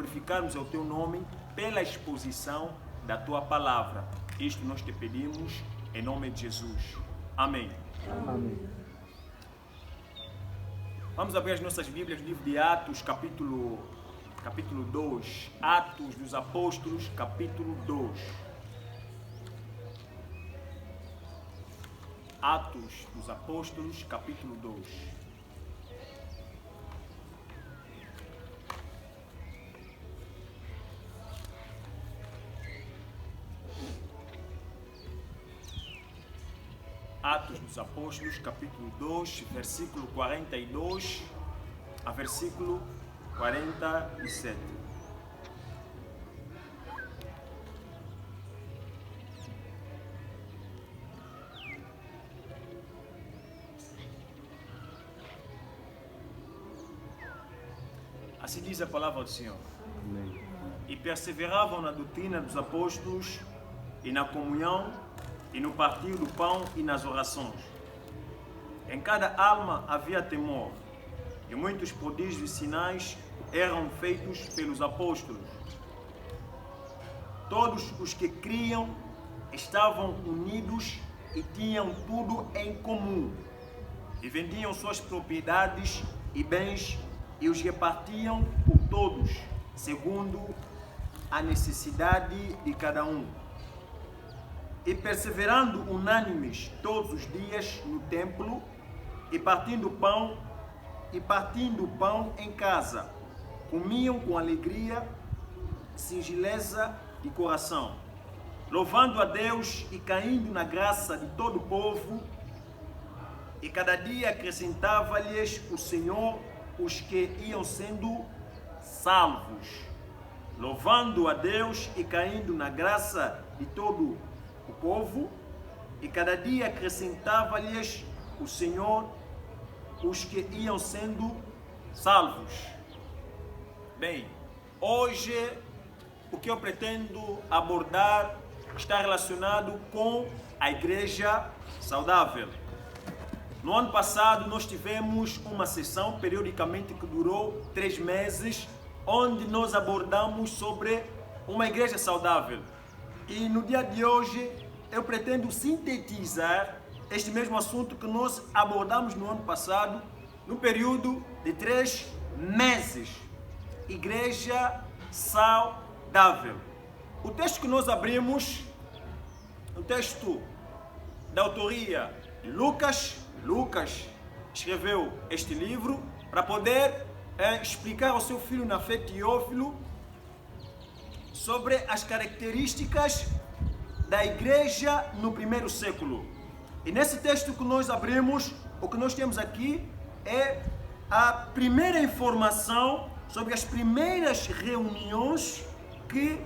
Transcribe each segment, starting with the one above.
glorificarmos o teu nome pela exposição da tua palavra. Isto nós te pedimos em nome de Jesus. Amém. Amém. Vamos abrir as nossas Bíblias, livro de Atos, capítulo 2. Atos dos Apóstolos, capítulo 2. Atos dos Apóstolos, capítulo 2. Atos dos Apóstolos, capítulo 2, versículo 42 a versículo 47. Assim diz a palavra do Senhor. Amém. E perseveravam na doutrina dos apóstolos e na comunhão e no partir do pão e nas orações. Em cada alma havia temor, e muitos prodígios e sinais eram feitos pelos apóstolos. Todos os que criam estavam unidos e tinham tudo em comum, e vendiam suas propriedades e bens e os repartiam por todos, segundo a necessidade de cada um. E perseverando unânimes todos os dias no templo, e partindo pão em casa, comiam com alegria, singeleza de coração, louvando a Deus e caindo na graça de todo o povo, e cada dia acrescentava-lhes o Senhor os que iam sendo salvos, louvando a Deus e caindo na graça de todo o povo, e cada dia acrescentava-lhes o Senhor os que iam sendo salvos. Bem, hoje o que eu pretendo abordar está relacionado com a igreja saudável. No ano passado nós tivemos uma sessão periodicamente que durou 3 meses, onde nós abordamos sobre uma igreja saudável. E no dia de hoje eu pretendo sintetizar este mesmo assunto que nós abordamos no ano passado, no período de 3 meses. Igreja saudável. O texto que nós abrimos, o texto da autoria de Lucas escreveu este livro para poder explicar ao seu filho na fé Teófilo sobre as características da igreja no primeiro século. E nesse texto que nós abrimos, o que nós temos aqui é a primeira informação sobre as primeiras reuniões que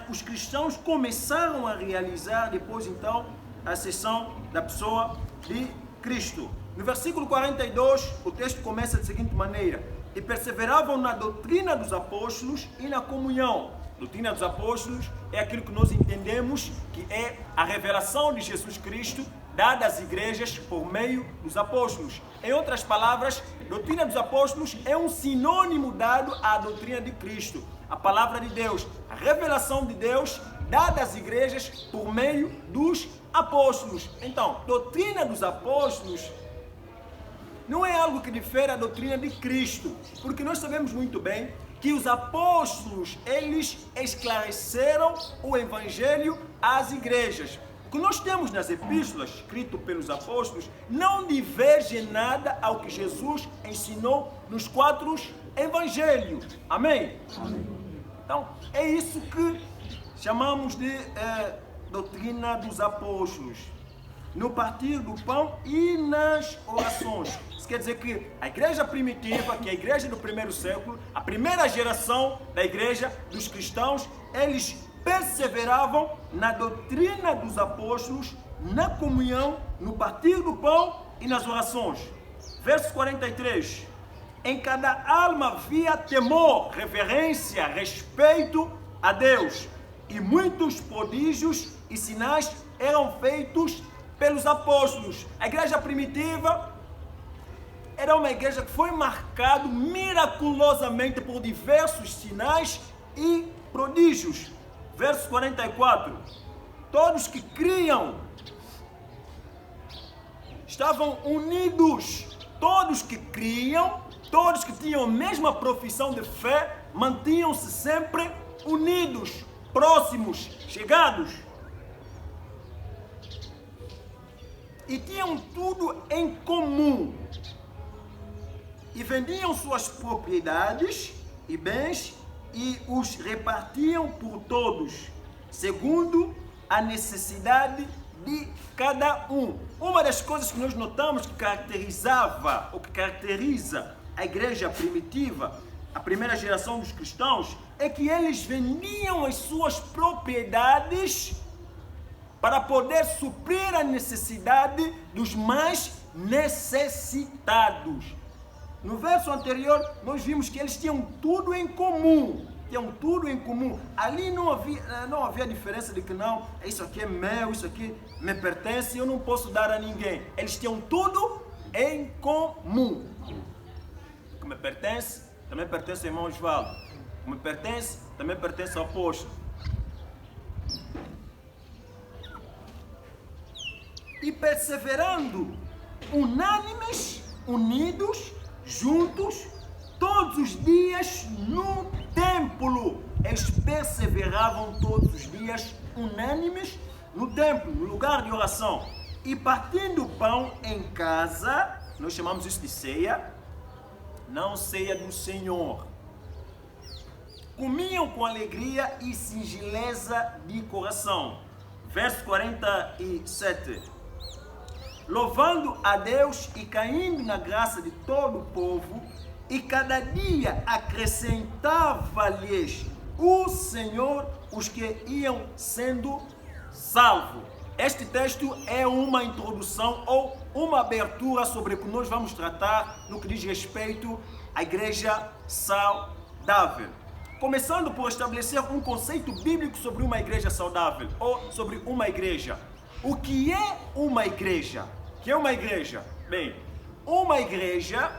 os cristãos começaram a realizar depois então a sessão da pessoa de Cristo. No versículo 42, o texto começa da seguinte maneira: e perseveravam na doutrina dos apóstolos e na comunhão. Doutrina dos apóstolos é aquilo que nós entendemos que é a revelação de Jesus Cristo dada às igrejas por meio dos apóstolos. Em outras palavras, doutrina dos apóstolos é um sinônimo dado à doutrina de Cristo, a palavra de Deus, a revelação de Deus dada às igrejas por meio dos apóstolos. Então, doutrina dos apóstolos não é algo que difere da doutrina de Cristo, porque nós sabemos muito bem que os apóstolos, eles esclareceram o evangelho às igrejas. O que nós temos nas epístolas, escrito pelos apóstolos, não diverge nada ao que Jesus ensinou nos 4 evangelhos. Amém? Amém. Então, é isso que chamamos de doutrina dos apóstolos. No partir do pão e nas orações. Isso quer dizer que a igreja primitiva, que é a igreja do primeiro século, a primeira geração da igreja dos cristãos, eles perseveravam na doutrina dos apóstolos, na comunhão, no partir do pão e nas orações. Verso 43. Em cada alma havia temor, reverência, respeito a Deus, e muitos prodígios e sinais eram feitos pelos apóstolos. A igreja primitiva era uma igreja que foi marcada miraculosamente por diversos sinais e prodígios. Verso 44. Todos que criam estavam unidos. Todos que criam, todos que tinham a mesma profissão de fé, mantinham-se sempre unidos, próximos, chegados. E tinham tudo em comum. E vendiam suas propriedades e bens e os repartiam por todos, segundo a necessidade de cada um. Uma das coisas que nós notamos que caracterizava, ou que caracteriza a igreja primitiva, a primeira geração dos cristãos, é que eles vendiam as suas propriedades para poder suprir a necessidade dos mais necessitados. No verso anterior, nós vimos que eles tinham tudo em comum. Tinham tudo em comum. Ali não havia diferença de que não, isso aqui é meu, isso aqui me pertence, eu não posso dar a ninguém. Eles tinham tudo em comum. O que me pertence, também pertence ao irmão Osvaldo. O que me pertence, também pertence ao apóstolo. E perseverando, unânimes, unidos, juntos, todos os dias no templo. Eles perseveravam todos os dias, unânimes, no templo, no lugar de oração. E partindo o pão em casa, nós chamamos isso de ceia, não ceia do Senhor. Comiam com alegria e singeleza de coração. Verso 47. Louvando a Deus e caindo na graça de todo o povo, e cada dia acrescentava-lhes o Senhor os que iam sendo salvos. Este texto é uma introdução ou uma abertura sobre o que nós vamos tratar no que diz respeito à igreja saudável. Começando por estabelecer um conceito bíblico sobre uma igreja saudável ou sobre uma igreja. O que é uma igreja? O que é uma igreja? Bem, uma igreja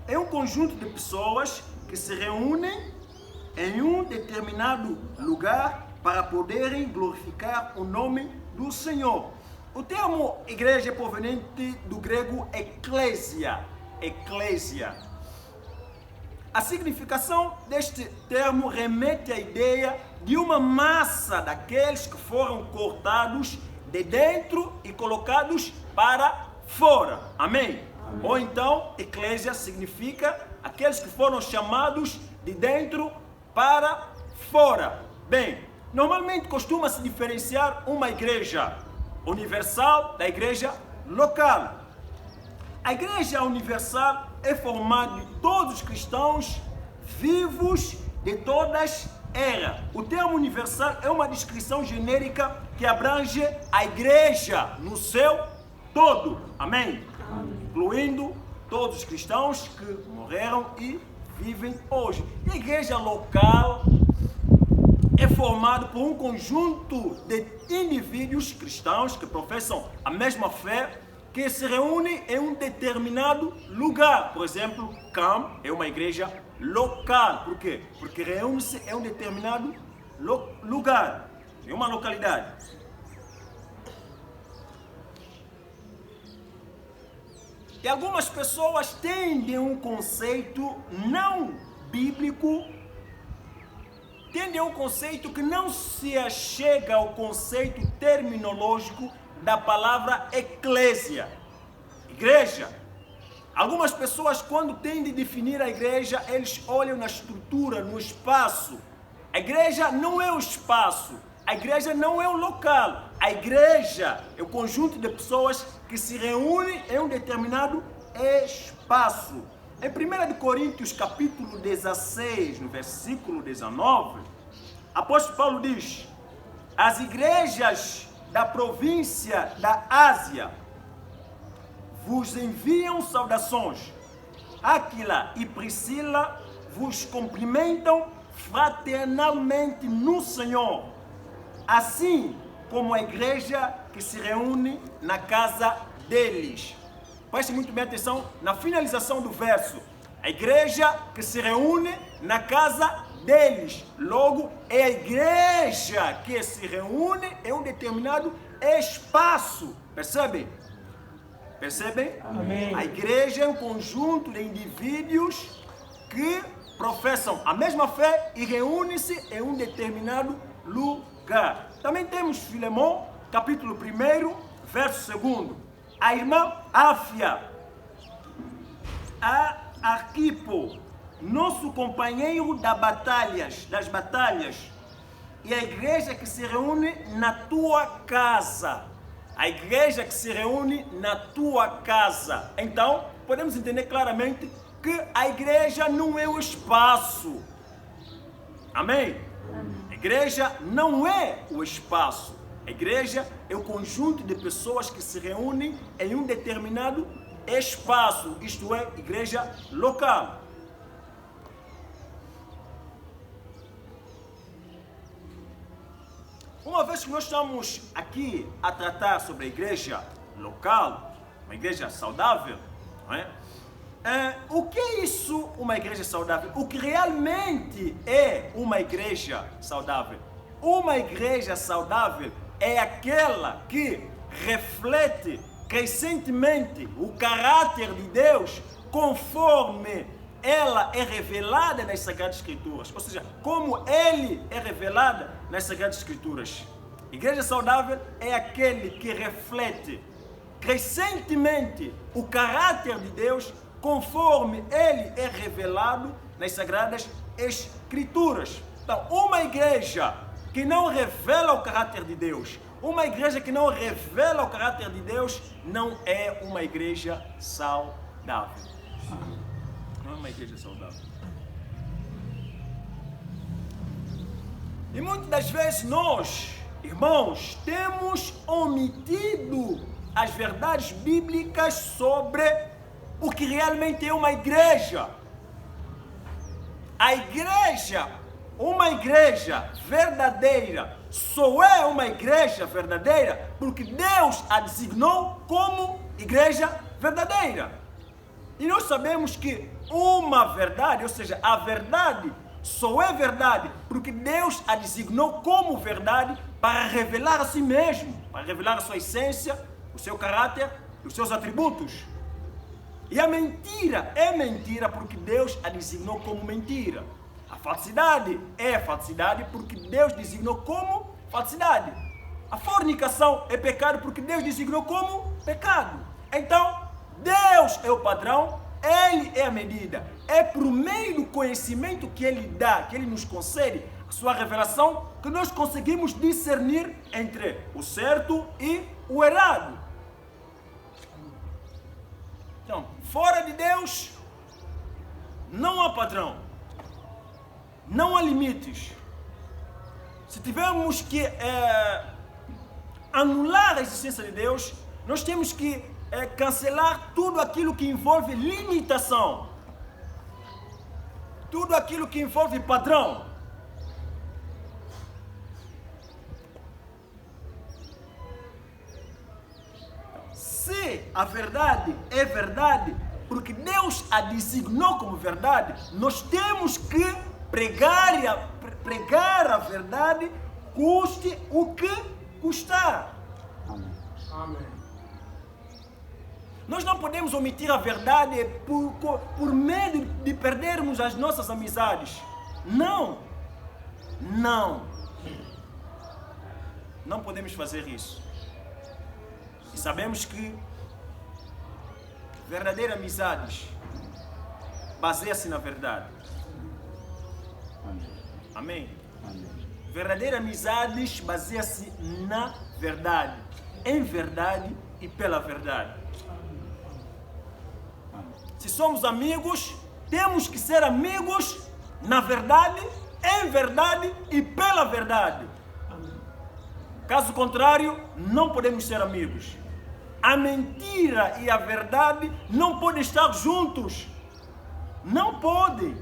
é um conjunto de pessoas que se reúnem em um determinado lugar para poderem glorificar o nome do Senhor. O termo igreja é proveniente do grego eklésia. Eklésia. A significação deste termo remete à ideia de uma massa daqueles que foram cortados de dentro e colocados para fora. Amém? Ou então, eclésia significa aqueles que foram chamados de dentro para fora. Bem, normalmente costuma-se diferenciar uma igreja universal da igreja local. A igreja universal é formada de todos os cristãos vivos de todas eras. O termo universal é uma descrição genérica que abrange a igreja no seu todo. Amém? Incluindo todos os cristãos que morreram e vivem hoje. E a igreja local é formada por um conjunto de indivíduos cristãos que professam a mesma fé, que se reúnem em um determinado lugar. Por exemplo, CAM é uma igreja local. Por quê? Porque reúne-se em um determinado lugar, em uma localidade. E algumas pessoas tendem um conceito não bíblico, tendem um conceito que não se achega ao conceito terminológico da palavra eclésia, igreja. Algumas pessoas, quando tendem a definir a igreja, eles olham na estrutura, no espaço. A igreja não é o espaço, a igreja não é o local. A igreja é o conjunto de pessoas que se reúnem em um determinado espaço. Em 1 Coríntios capítulo 16, no versículo 19, apóstolo Paulo diz: as igrejas da província da Ásia vos enviam saudações. Áquila e Priscila vos cumprimentam fraternalmente no Senhor, assim como a igreja que se reúne na casa deles. Preste muito bem atenção na finalização do verso. A igreja que se reúne na casa deles. Logo, é a igreja que se reúne em um determinado espaço. Percebem? Percebem? Amém. A igreja é um conjunto de indivíduos que professam a mesma fé e reúnem-se em um determinado lugar. Também temos Filemão, capítulo 1, verso 2. A irmã Áfia, a Arquipo, nosso companheiro das batalhas, e a igreja que se reúne na tua casa. A igreja que se reúne na tua casa. Então, podemos entender claramente que a igreja não é o espaço. Amém? A igreja não é o espaço. A igreja é o conjunto de pessoas que se reúnem em um determinado espaço, isto é, igreja local. Uma vez que nós estamos aqui a tratar sobre a igreja local, uma igreja saudável, não é? O que é isso, uma igreja saudável? O que realmente é uma igreja saudável? Uma igreja saudável é aquela que reflete crescentemente o caráter de Deus conforme ela é revelada nas Sagradas Escrituras. Ou seja, como ele é revelado nas Sagradas Escrituras. Igreja saudável é aquele que reflete crescentemente o caráter de Deus conforme ele é revelado nas Sagradas Escrituras. Então, uma igreja que não revela o caráter de Deus, uma igreja que não revela o caráter de Deus, não é uma igreja saudável. Não é uma igreja saudável. E muitas das vezes nós, irmãos, temos omitido as verdades bíblicas sobre o que realmente é uma igreja. A igreja, uma igreja verdadeira, só é uma igreja verdadeira porque Deus a designou como igreja verdadeira. E nós sabemos que uma verdade, ou seja, a verdade só é verdade porque Deus a designou como verdade para revelar a si mesmo, para revelar a sua essência, o seu caráter, os seus atributos. E a mentira é mentira porque Deus a designou como mentira. A falsidade é falsidade porque Deus designou como falsidade. A fornicação é pecado porque Deus designou como pecado. Então, Deus é o padrão, Ele é a medida. É por meio do conhecimento que Ele dá, que Ele nos concede, a sua revelação, que nós conseguimos discernir entre o certo e o errado. Então, fora de Deus, não há padrão. Não há limites. Se tivermos que anular a existência de Deus, nós temos que cancelar tudo aquilo que envolve limitação. Tudo aquilo que envolve padrão. Se a verdade é verdade, porque Deus a designou como verdade, nós temos que pregar a verdade, custe o que custar. Amém. Amém. Nós não podemos omitir a verdade por medo de perdermos as nossas amizades. Não. Não. Não podemos fazer isso. E sabemos que verdadeiras amizades baseia-se na verdade. Amém? Amém. Verdadeiras amizades baseia-se na verdade, em verdade e pela verdade. Se somos amigos, temos que ser amigos na verdade, em verdade e pela verdade. Caso contrário, não podemos ser amigos. A mentira e a verdade não podem estar juntos. Não podem.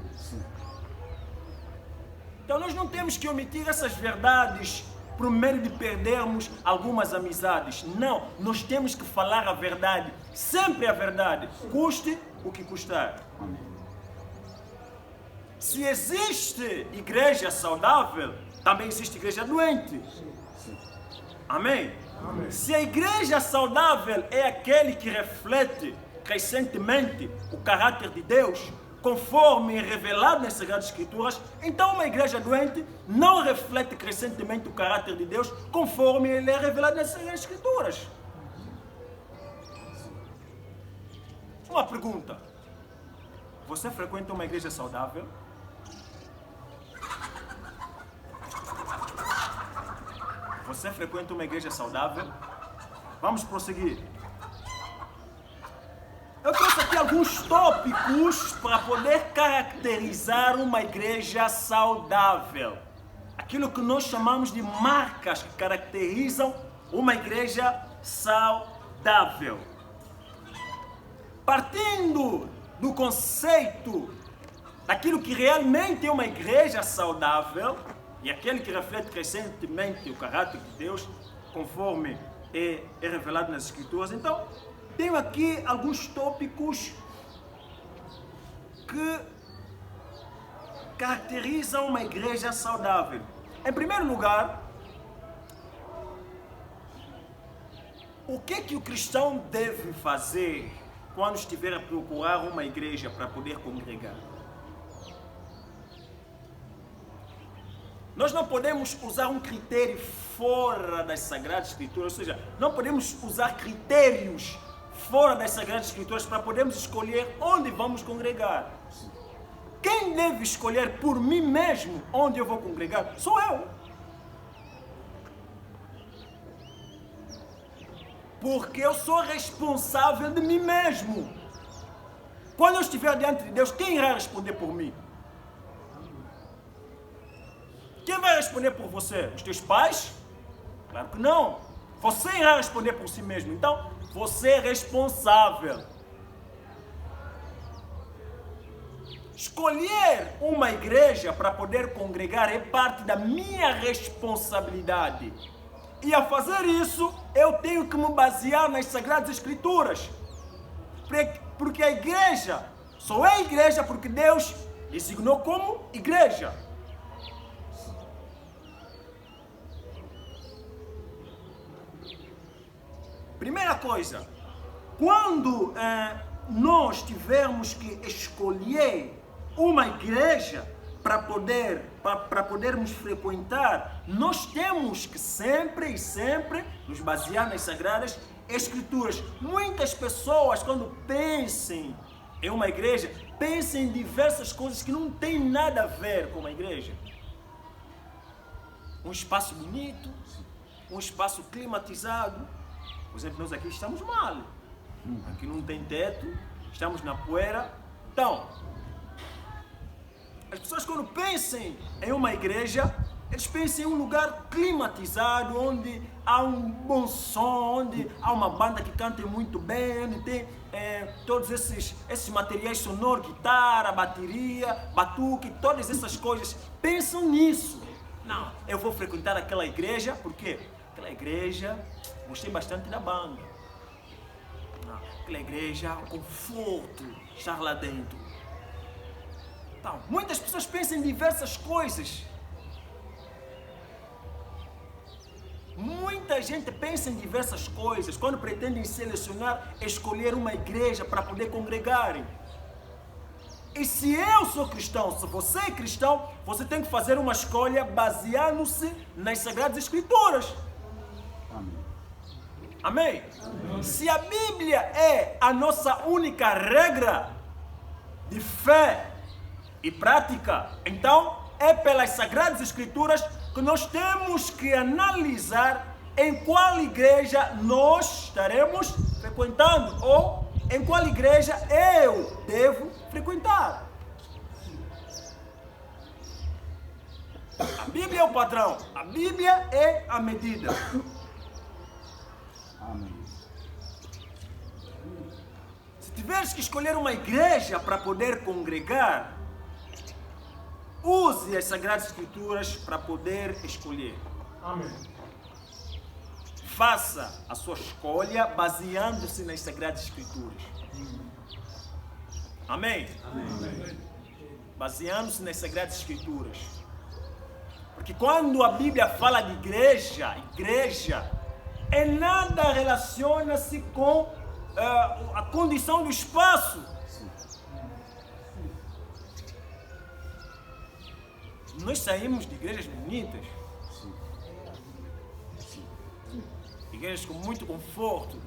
Então nós não temos que omitir essas verdades por medo de perdermos algumas amizades. Não, nós temos que falar a verdade, sempre a verdade, custe o que custar. Amém. Se existe igreja saudável, também existe igreja doente. Amém? Amém. Se a igreja saudável é aquele que reflete crescentemente o caráter de Deus, conforme é revelado nas Sagradas Escrituras, então uma igreja doente não reflete crescentemente o caráter de Deus, conforme ele é revelado nas Sagradas Escrituras. Uma pergunta: você frequenta uma igreja saudável? Você frequenta uma igreja saudável? Vamos prosseguir. Eu trouxe aqui alguns tópicos para poder caracterizar uma igreja saudável. Aquilo que nós chamamos de marcas que caracterizam uma igreja saudável. Partindo do conceito daquilo que realmente é uma igreja saudável, e aquele que reflete crescentemente o caráter de Deus, conforme é revelado nas Escrituras. Então, tenho aqui alguns tópicos que caracterizam uma igreja saudável. Em primeiro lugar, o que o cristão deve fazer quando estiver a procurar uma igreja para poder congregar? Nós não podemos usar um critério fora das Sagradas Escrituras, ou seja, não podemos usar critérios fora das Sagradas Escrituras para podermos escolher onde vamos congregar. Quem deve escolher por mim mesmo onde eu vou congregar? Sou eu. Porque eu sou responsável de mim mesmo. Quando eu estiver diante de Deus, quem irá responder por mim? Quem vai responder por você? Os teus pais? Claro que não. Você irá responder por si mesmo. Então, você é responsável. Escolher uma igreja para poder congregar é parte da minha responsabilidade. E a fazer isso, eu tenho que me basear nas Sagradas Escrituras. Porque a igreja só é igreja porque Deus designou como igreja. Primeira coisa, quando nós tivermos que escolher uma igreja para podermos frequentar, nós temos que sempre nos basear nas Sagradas Escrituras. Muitas pessoas, quando pensem em uma igreja, pensam em diversas coisas que não têm nada a ver com a igreja. Um espaço bonito, um espaço climatizado. Por exemplo, nós aqui estamos mal. Aqui não tem teto, estamos na poeira. Então, as pessoas quando pensam em uma igreja, eles pensam em um lugar climatizado, onde há um bom som, onde há uma banda que canta muito bem, onde tem todos esses materiais sonoros, guitarra, bateria, batuque, todas essas coisas. Pensam nisso. Não, eu vou frequentar aquela igreja, porque aquela igreja, gostei bastante da banda. Não, aquela igreja, o conforto, estar lá dentro. Então, muitas pessoas pensam em diversas coisas. Muita gente pensa em diversas coisas quando pretendem selecionar, escolher uma igreja para poder congregarem. E se eu sou cristão, se você é cristão, você tem que fazer uma escolha baseando-se nas Sagradas Escrituras. Amém? Amém? Se a Bíblia é a nossa única regra de fé e prática, então é pelas Sagradas Escrituras que nós temos que analisar em qual igreja nós estaremos frequentando ou em qual igreja eu devo frequentar. A Bíblia é o padrão, a Bíblia é a medida. Amém. Se tiveres que escolher uma igreja para poder congregar, use as Sagradas Escrituras para poder escolher. Amém. faça a sua escolha baseando-se nas Sagradas Escrituras. Amém? Amém. Baseando-se nas Sagradas Escrituras. Porque quando a Bíblia fala de igreja, em nada relaciona-se com a condição do espaço. Nós saímos de igrejas bonitas, igrejas com muito conforto,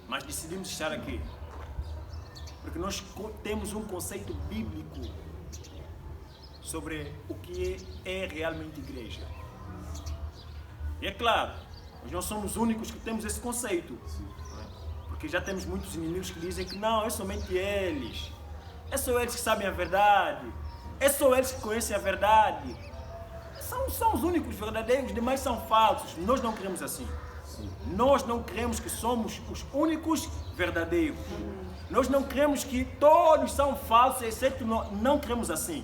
mas decidimos estar aqui porque nós temos um conceito bíblico sobre o que é realmente igreja. E é claro, nós não somos os únicos que temos esse conceito, porque já temos muitos inimigos que dizem que não, é somente eles, é só eles que sabem a verdade, é só eles que conhecem a verdade. São os únicos verdadeiros, os demais são falsos. Nós não cremos assim. Nós não cremos que somos os únicos verdadeiros. Nós não cremos que todos são falsos, exceto nós. Não cremos assim.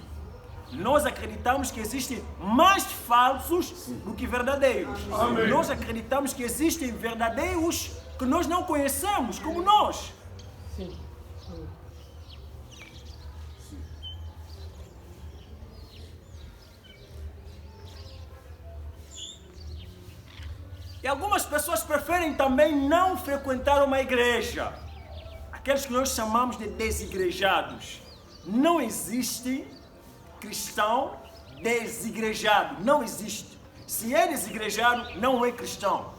Nós acreditamos que existem mais falsos do que verdadeiros. Amém. Nós acreditamos que existem verdadeiros que nós não conhecemos, como nós. Sim. E algumas pessoas preferem também não frequentar uma igreja. Aqueles que nós chamamos de desigrejados. Não existe cristão desigrejado. Não existe. Se é desigrejado, não é cristão.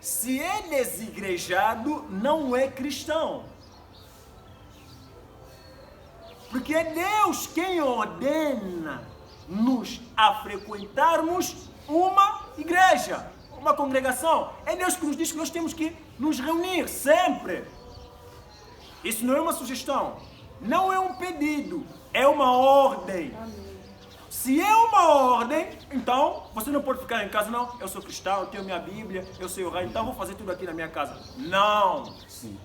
Se é desigrejado, não é cristão. Porque é Deus quem ordena nos a frequentarmos uma igreja, uma congregação. É Deus que nos diz que nós temos que nos reunir sempre. Isso não é uma sugestão, não é um pedido, é uma ordem. Se é uma ordem, então você não pode ficar em casa, não, eu sou cristão, eu tenho minha Bíblia, eu sei orar, então vou fazer tudo aqui na minha casa. Não. Sim.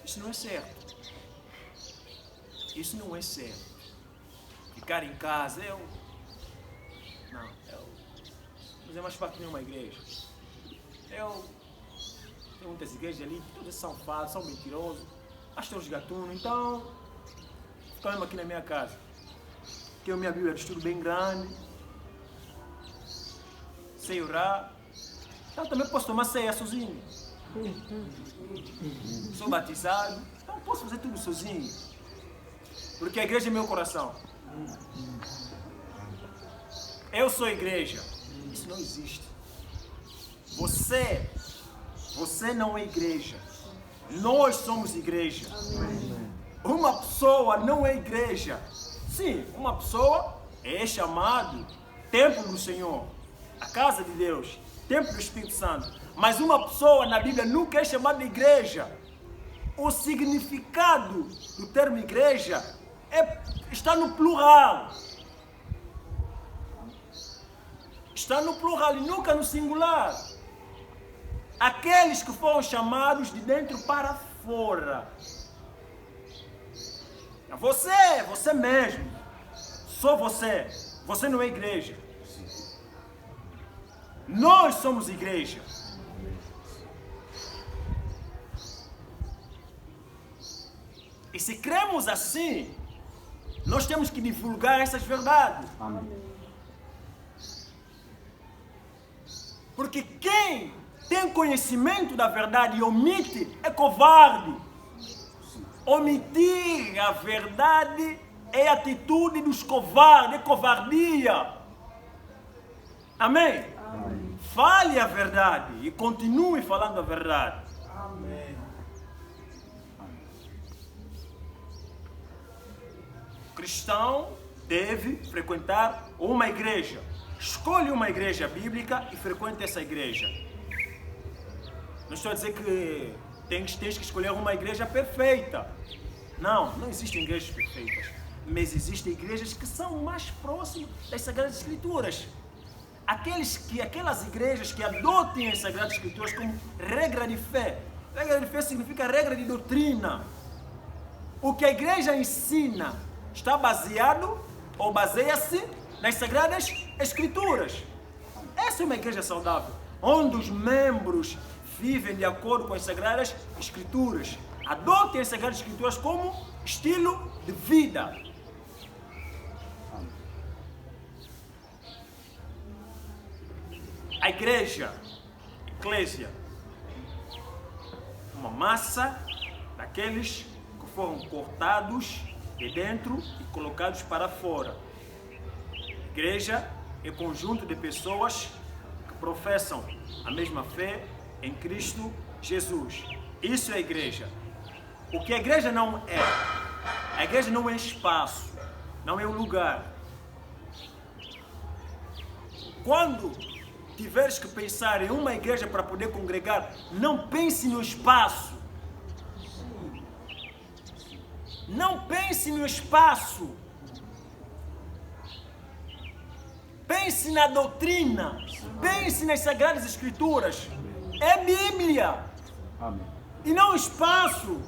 Isso não é certo. Isso não é certo. Ficar em casa, fazer mais parte de uma igreja. Tem muitas igrejas ali, todas são falsas, são mentirosos, acham os gatunos, então fico mesmo aqui na minha casa. Tenho minha Bíblia de estudo bem grande, sei orar, então também posso tomar ceia sozinho. Sou batizado, então posso fazer tudo sozinho, porque a igreja é meu coração. Eu sou igreja. Isso não existe. Você não é igreja. Nós somos igreja. Uma pessoa não é igreja. Sim, uma pessoa é chamado templo do Senhor, a casa de Deus, templo do Espírito Santo. Mas uma pessoa na Bíblia nunca é chamada de igreja. O significado do termo igreja está no plural. Está no plural e nunca no singular. Aqueles que foram chamados de dentro para fora. Você mesmo. Só você. Você não é igreja. Nós somos igreja. E se cremos assim, nós temos que divulgar essas verdades. Amém. Porque quem tem conhecimento da verdade e omite é covarde. Omitir a verdade é atitude dos covardes, é covardia. Amém? Amém. Fale a verdade e continue falando a verdade. Amém. O cristão deve frequentar uma igreja. Escolhe uma igreja bíblica e frequente essa igreja. Não estou a dizer que tens que escolher uma igreja perfeita. Não existem igrejas perfeitas. Mas existem igrejas que são mais próximas das Sagradas Escrituras. Aquelas igrejas que adotem as Sagradas Escrituras como regra de fé. Regra de fé significa regra de doutrina. o que a igreja ensina está baseado ou baseia-se nas Sagradas Escrituras. Essa é uma igreja saudável, onde os membros vivem de acordo com as Sagradas Escrituras. Adotem as Sagradas Escrituras como estilo de vida. A igreja, eclésia, uma massa daqueles que foram cortados de dentro e colocados para fora. Igreja é conjunto de pessoas que professam a mesma fé em Cristo Jesus. Isso é a igreja. O que a igreja não é? A igreja não é espaço, não é um lugar. Quando tiveres que pensar em uma igreja para poder congregar, não pense no espaço. Não pense no espaço. Pense na doutrina. Pense nas Sagradas Escrituras. É Bíblia. Amém. E não espaço.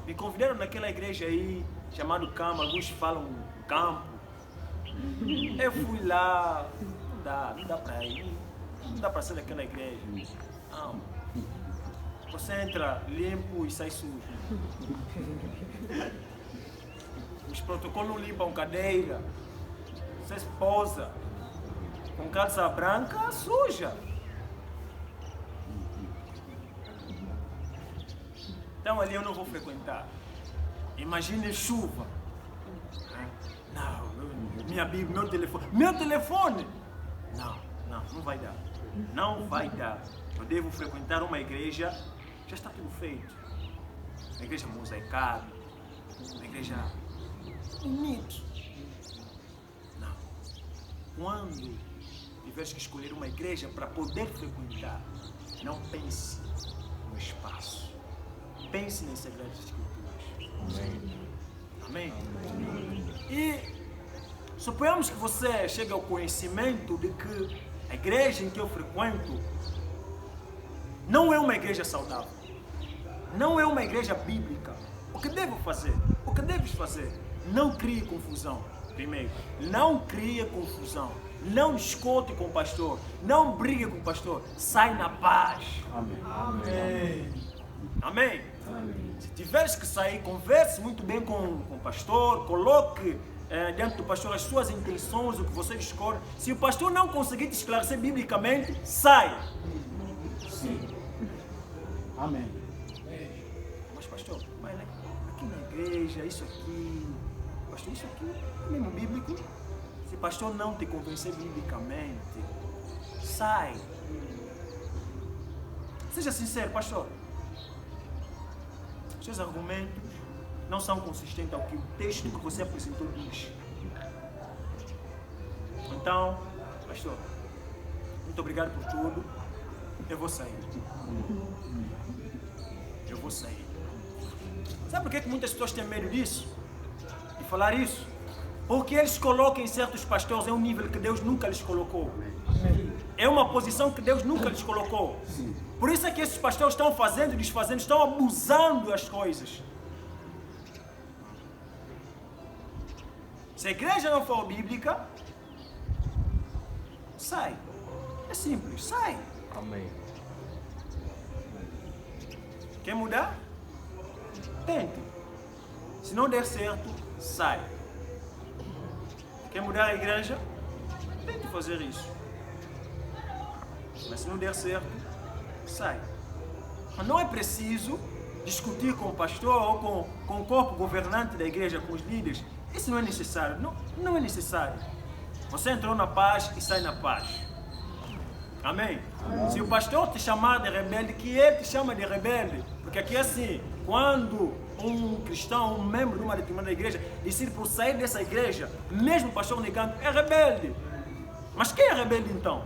Me convidaram naquela igreja aí, chamado Campo, alguns falam campo. Eu fui lá, não dá para ir, não dá para ser daquela igreja. Não. Você entra limpo e sai sujo. Os protocolos não limpam cadeira. Você esposa com calça branca suja. Então ali eu não vou frequentar. Imagine chuva. Não, minha Bíblia, meu telefone. Meu telefone! Não vai dar. Não vai dar. Eu devo frequentar uma igreja, já está tudo feito. Uma igreja mosaicada, uma igreja bonita. Não. Quando tiveres que escolher uma igreja para poder frequentar, não pense no espaço. Pense nas Sagradas Escrituras. Amém? E suponhamos que você chegue ao conhecimento de que a igreja em que eu frequento não é uma igreja saudável. Não é uma igreja bíblica. O que devo fazer? O que deves fazer? Não crie confusão. Primeiro, não crie confusão. Não discute com o pastor. Não brigue com o pastor. Sai na paz. Amém. Amém. Amém. Amém. Se tiveres que sair, converse muito bem com o pastor. Coloque diante do pastor as suas intenções, o que você discorda. Se o pastor não conseguir te esclarecer biblicamente, sai. Sim. Amém. Mas pastor, mas aqui na igreja, isso aqui, pastor, isso aqui é mesmo bíblico? Se o pastor não te convencer biblicamente, sai. Seja sincero, pastor. Seus argumentos não são consistentes ao que o texto que você apresentou diz. Então, pastor, muito obrigado por tudo. Eu vou sair. Eu vou sair. Sabe por que muitas pessoas têm medo disso? De falar isso? Porque eles colocam certos pastores em um nível que Deus nunca lhes colocou. É uma posição que Deus nunca lhes colocou. Por isso é que esses pastores estão fazendo, desfazendo, estão abusando das coisas. Se a igreja não for bíblica, sai. É simples, sai. Amém. Quer mudar? Tente. Se não der certo, sai. Quer mudar a igreja? Tente fazer isso. Mas se não der certo, sai. Mas não é preciso discutir com o pastor ou com o corpo governante da igreja, com os líderes. Isso não é necessário. Não é necessário. Você entrou na paz e sai na paz. Amém? Amém? Se o pastor te chamar de rebelde, que ele te chama de rebelde. Porque aqui é assim, quando um cristão, um membro de uma determinada igreja, decide por sair dessa igreja, mesmo o pastor negando, é rebelde. Mas quem é rebelde então?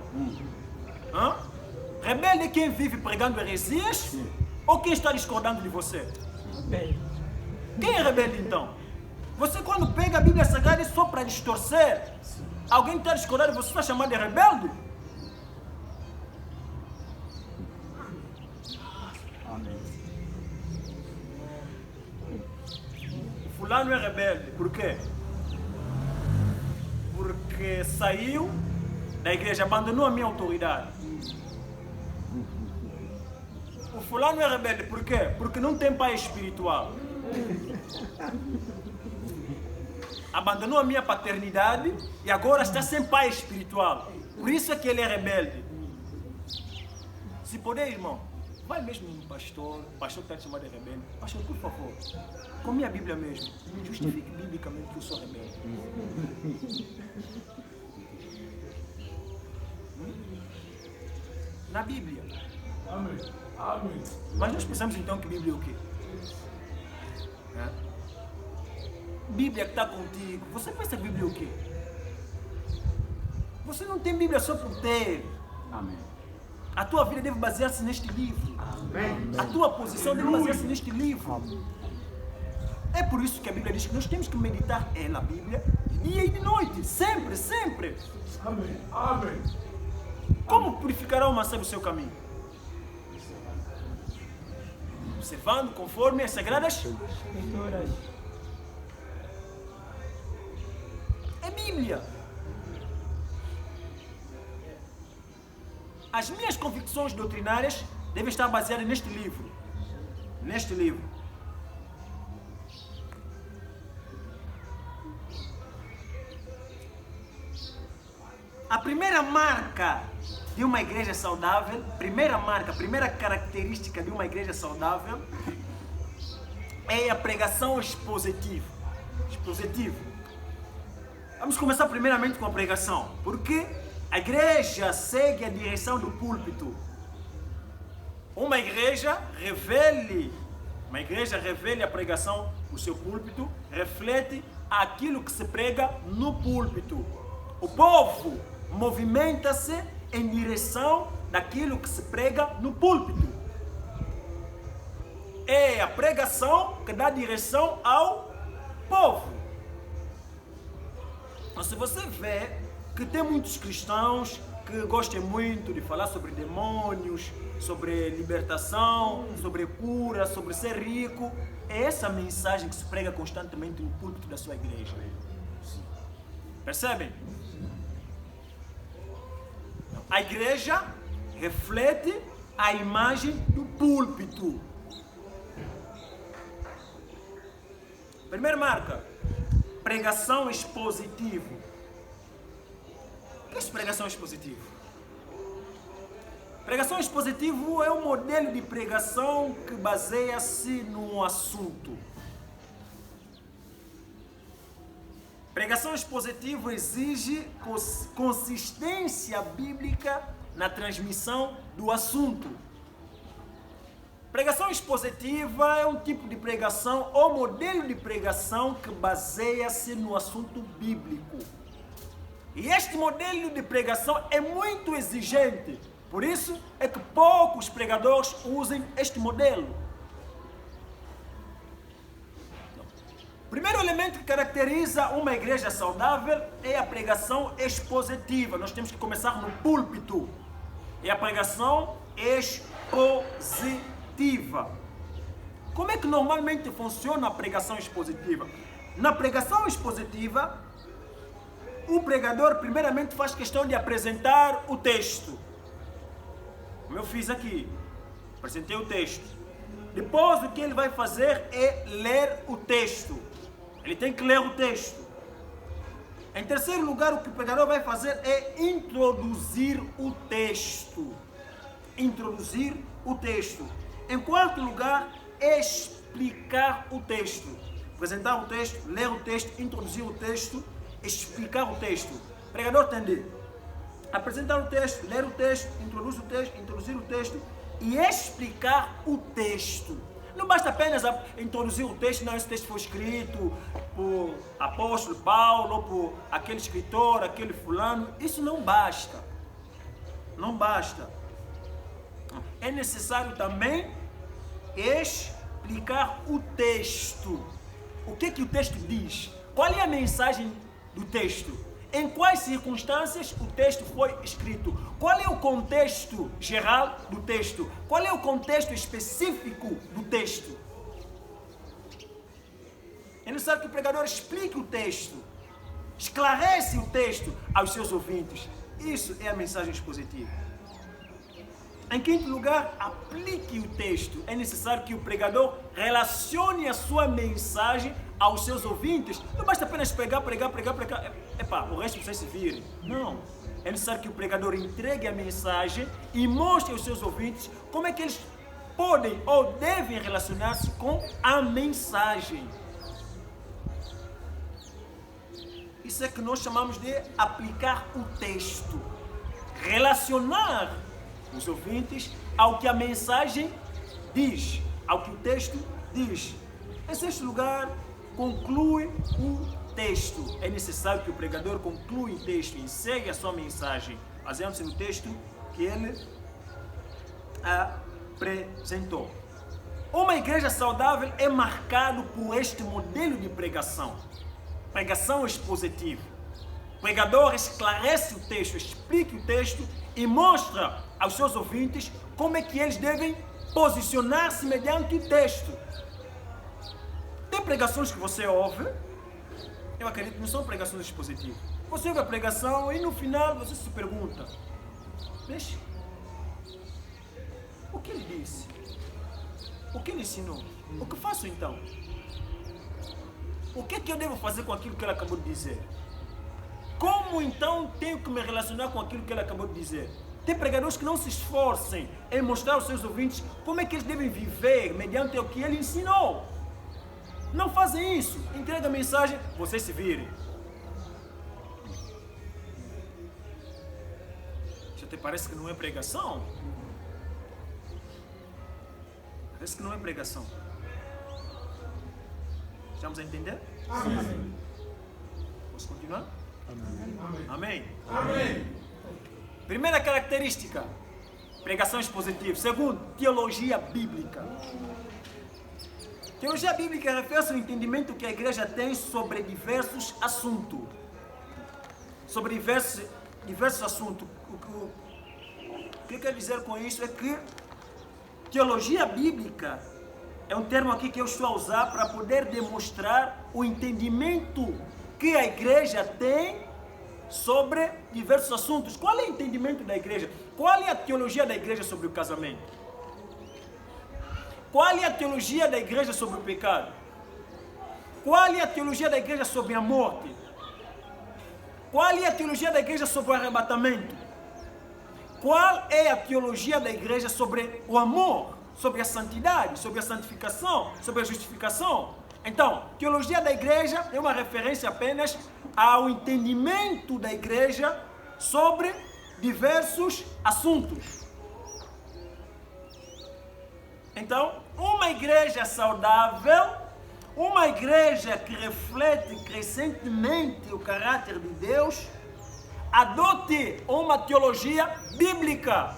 Hã? Rebelde é quem vive pregando heresias ou quem está discordando de você? Quem é rebelde então? Você quando pega a Bíblia Sagrada é só para distorcer. Alguém está discordando e você está chamando de rebelde? Amém. fulano é rebelde. Por quê? Porque saiu da igreja, abandonou a minha autoridade. O fulano é rebelde. Por quê? Porque não tem pai espiritual. Abandonou a minha paternidade e agora está sem pai espiritual. Por isso é que ele é rebelde. Se puder, irmão, vai mesmo no pastor, o pastor que está te chamando de rebelde. Pastor, por favor, com minha Bíblia mesmo, justifique biblicamente que eu sou rebelde. Na Bíblia. Amém. Amém. Mas nós pensamos então que Bíblia é o quê? Bíblia que está contigo. Você pensa que Bíblia é o quê? Você não tem Bíblia só por ter. Amém. A tua vida deve basear-se neste livro. Amém. A tua posição deve basear-se neste livro. É por isso que a Bíblia diz que nós temos que meditar na Bíblia dia e de noite. Sempre, sempre. Amém. Amém. Como purificará uma maçã o seu caminho? Observando conforme as sagradas Escrituras. É Bíblia. As minhas convicções doutrinárias devem estar baseadas neste livro. Neste livro. A primeira marca de uma igreja saudável, primeira característica de uma igreja saudável é a pregação expositiva. Vamos começar primeiramente com a pregação, porque a igreja segue a direção do púlpito. Uma igreja revele a pregação do seu púlpito, reflete aquilo que se prega no púlpito. O povo movimenta-se em direção daquilo que se prega no púlpito. É a pregação que dá direção ao povo. Mas se você vê que tem muitos cristãos que gostam muito de falar sobre demônios, sobre libertação, sobre cura, sobre ser rico, é essa mensagem que se prega constantemente no púlpito da sua igreja. Percebem? A igreja reflete a imagem do púlpito. Primeira marca, pregação expositiva. O que é pregação expositiva? Pregação expositiva é um modelo de pregação que baseia-se no assunto. Pregação expositiva exige consistência bíblica na transmissão do assunto. Pregação expositiva é um tipo de pregação ou modelo de pregação que baseia-se no assunto bíblico. E este modelo de pregação é muito exigente. Por isso é que poucos pregadores usam este modelo. O primeiro elemento que caracteriza uma igreja saudável é a pregação expositiva. Nós temos que começar no púlpito. É a pregação expositiva. Como é que normalmente funciona a pregação expositiva? Na pregação expositiva, o pregador primeiramente faz questão de apresentar o texto. Como eu fiz aqui, apresentei o texto. Depois o que ele vai fazer é ler o texto. Ele tem que ler o texto. Em terceiro lugar, o que o pregador vai fazer é introduzir o texto. Introduzir o texto. Em quarto lugar, explicar o texto. Apresentar o texto, ler o texto, introduzir o texto, explicar o texto. O pregador tem de apresentar o texto, ler o texto, introduzir o texto e explicar o texto. Não basta apenas introduzir o texto, não, esse texto foi escrito por apóstolo Paulo, por aquele escritor, aquele fulano. Isso não basta. Não basta. É necessário também explicar o texto. O que o texto diz? Qual é a mensagem do texto? Em quais circunstâncias o texto foi escrito? Qual é o contexto geral do texto? Qual é o contexto específico do texto? É necessário que o pregador explique o texto, esclarece o texto aos seus ouvintes. Isso é a mensagem expositiva. Em quinto lugar, aplique o texto. É necessário que o pregador relacione a sua mensagem aos seus ouvintes. Não basta apenas pregar. O resto vocês se virem. Não. É necessário que o pregador entregue a mensagem e mostre aos seus ouvintes como é que eles podem ou devem relacionar-se com a mensagem. Isso é que nós chamamos de aplicar o texto. Relacionar os ouvintes ao que a mensagem diz, ao que o texto diz. Em sexto lugar, conclui o texto. É necessário que o pregador conclua o texto e encerre a sua mensagem, baseando-se no texto que ele apresentou. Uma igreja saudável é marcada por este modelo de pregação. Pregação expositiva. O pregador esclarece o texto, explica o texto e mostra aos seus ouvintes como é que eles devem posicionar-se mediante o texto. Tem pregações que você ouve, eu acredito que não são pregações expositivas. Você ouve a pregação e no final você se pergunta, mas o que ele disse? O que ele ensinou? O que faço então? O que é que eu devo fazer com aquilo que ele acabou de dizer? Como então tenho que me relacionar com aquilo que ele acabou de dizer? Tem pregadores que não se esforcem em mostrar aos seus ouvintes como é que eles devem viver mediante o que ele ensinou. Não fazem isso. Entrega a mensagem, vocês se virem. Já te parece que não é pregação? Parece que não é pregação. Estamos a entender? Amém. Posso continuar? Amém. Amém. Amém. Primeira característica, pregação expositiva. Segundo, teologia bíblica. Teologia bíblica refere-se ao entendimento que a igreja tem sobre diversos assuntos. Sobre diversos assuntos. O que eu quero dizer com isso é que teologia bíblica é um termo aqui que eu estou a usar para poder demonstrar o entendimento que a igreja tem sobre diversos assuntos. Qual é o entendimento da igreja? Qual é a teologia da igreja sobre o casamento? Qual é a teologia da igreja sobre o pecado? Qual é a teologia da igreja sobre a morte? Qual é a teologia da igreja sobre o arrebatamento? Qual é a teologia da igreja sobre o amor? Sobre a santidade, sobre a santificação, sobre a justificação? Então, teologia da igreja é uma referência apenas ao entendimento da igreja sobre diversos assuntos. Então, uma igreja saudável, uma igreja que reflete crescentemente o caráter de Deus, adote uma teologia bíblica.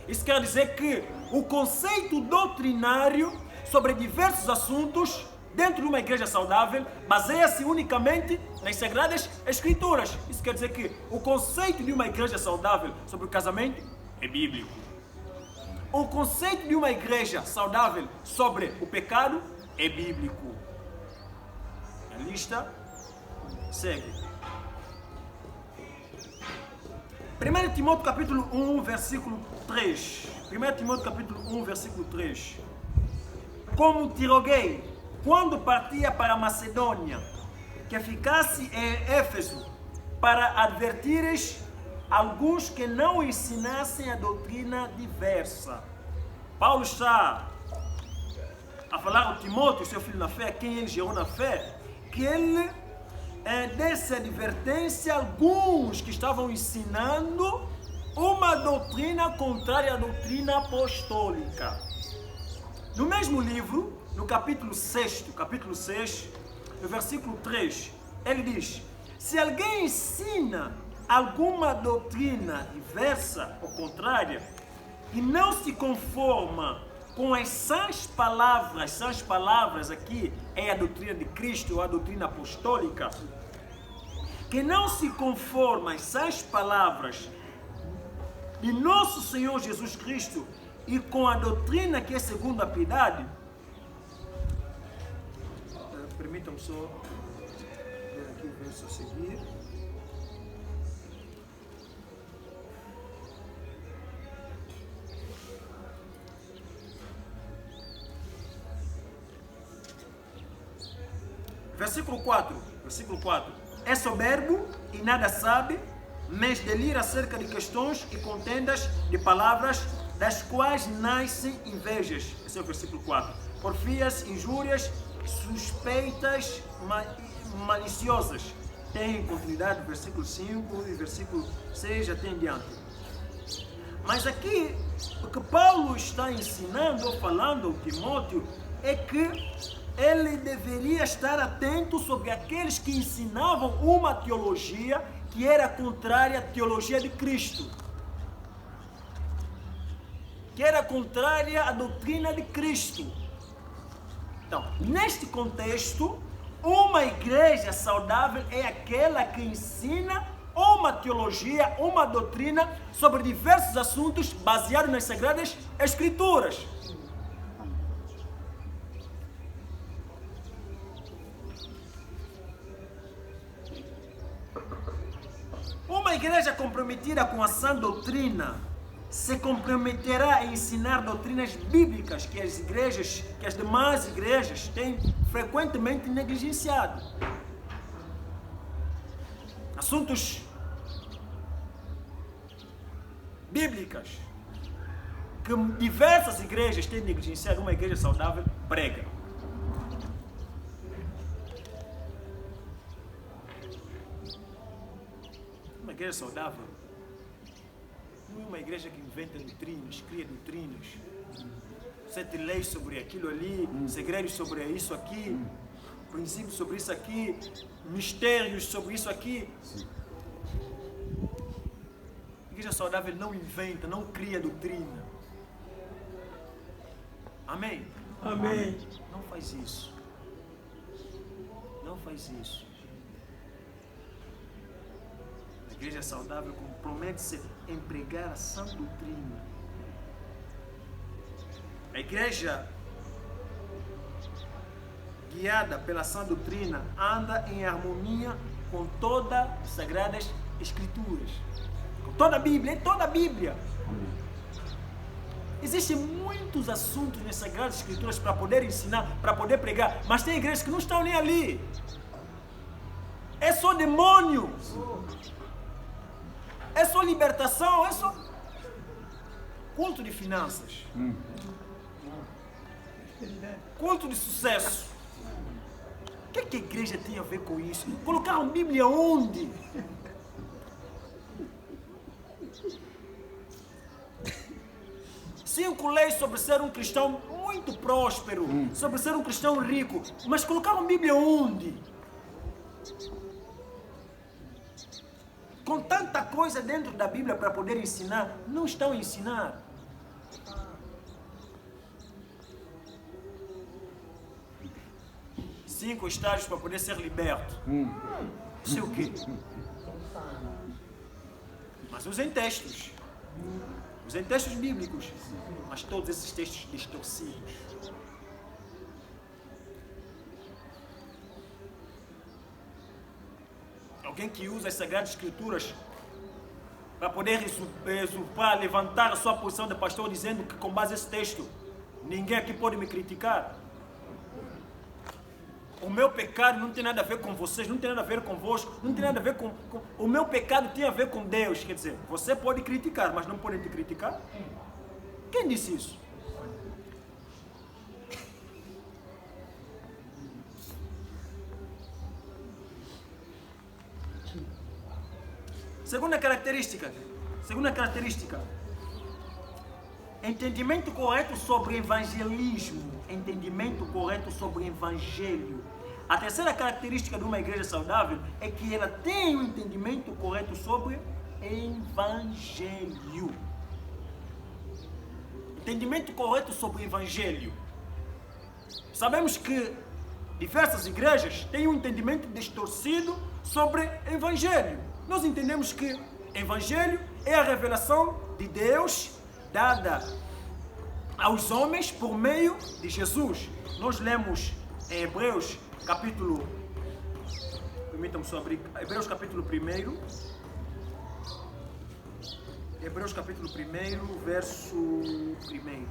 Isso quer dizer que o conceito doutrinário sobre diversos assuntos dentro de uma igreja saudável baseia-se unicamente nas Sagradas Escrituras. Isso quer dizer que o conceito de uma igreja saudável sobre o casamento é bíblico. O conceito de uma igreja saudável sobre o pecado é bíblico. A lista segue. 1 Timóteo capítulo 1, versículo 3. 1 Timóteo capítulo 1, versículo 3. Como te roguei, quando partia para a Macedônia, que ficasse em Éfeso, para advertires alguns que não ensinassem a doutrina diversa. Paulo está a falar ao Timóteo, seu filho na fé, quem ele gerou na fé, que ele desse advertência a alguns que estavam ensinando uma doutrina contrária à doutrina apostólica. No mesmo livro, no capítulo 6, no versículo 3, ele diz: se alguém ensina alguma doutrina diversa ou contrária e não se conforma com as sãs palavras aqui é a doutrina de Cristo ou a doutrina apostólica, que não se conforma às sãs palavras de nosso Senhor Jesus Cristo e com a doutrina que é segundo a piedade. Permitam-me só ver aqui o verso a seguir. Versículo 4. É soberbo e nada sabe, mas delira acerca de questões e contendas de palavras, das quais nascem invejas. Esse é o versículo 4. Porfias, injúrias, suspeitas maliciosas. Tem continuidade do versículo 5 e versículo 6 até em diante. Mas aqui, o que Paulo está ensinando ou falando ao Timóteo é que ele deveria estar atento sobre aqueles que ensinavam uma teologia que era contrária à teologia de Cristo, que era contrária à doutrina de Cristo. Então, neste contexto, uma igreja saudável é aquela que ensina uma teologia, uma doutrina sobre diversos assuntos baseados nas Sagradas Escrituras. Uma igreja comprometida com a sã doutrina se comprometerá a ensinar doutrinas bíblicas que as demais igrejas têm frequentemente negligenciado. Assuntos bíblicas que diversas igrejas têm negligenciado, uma igreja saudável prega. Uma igreja saudável não é uma igreja que inventa doutrinas, cria doutrinas, 7 leis sobre aquilo ali, segredos sobre isso aqui, princípios sobre isso aqui, mistérios sobre isso aqui. A igreja saudável não inventa, não cria doutrina. Amém? Amém. Não faz isso. Não faz isso. A igreja saudável compromete-se em pregar a sã doutrina. A igreja guiada pela sã doutrina anda em harmonia com todas as Sagradas Escrituras. Com toda a Bíblia, toda a Bíblia. Existem muitos assuntos nas Sagradas Escrituras para poder ensinar, para poder pregar, mas tem igrejas que não estão nem ali. É só demônio. É só libertação, é só culto de finanças. Culto de sucesso. O que é que a igreja tem a ver com isso? Colocaram Bíblia onde? Cinco leis sobre ser um cristão muito próspero, sobre ser um cristão rico. Mas colocaram Bíblia onde? Com tanta coisa dentro da Bíblia para poder ensinar, não estão a ensinar. Cinco estágios para poder ser liberto. Isso é o quê? Mas usem textos. Usem textos bíblicos. Mas todos esses textos distorcidos. Alguém que usa as Sagradas Escrituras para poder usurpar, levantar a sua posição de pastor, dizendo que com base nesse texto, ninguém aqui pode me criticar. O meu pecado não tem nada a ver com vocês, não tem nada a ver convosco, não tem nada a ver com... O meu pecado tem a ver com Deus. Quer dizer, você pode criticar, mas não pode te criticar? Quem disse isso? Segunda característica, entendimento correto sobre evangelismo, entendimento correto sobre evangelho. A terceira característica de uma igreja saudável é que ela tem um entendimento correto sobre evangelho. Entendimento correto sobre evangelho. Sabemos que diversas igrejas têm um entendimento distorcido sobre evangelho. Nós entendemos que evangelho é a revelação de Deus dada aos homens por meio de Jesus. Nós lemos em Hebreus capítulo, permitam-me só abrir, Hebreus capítulo 1. Hebreus capítulo 1, verso 1.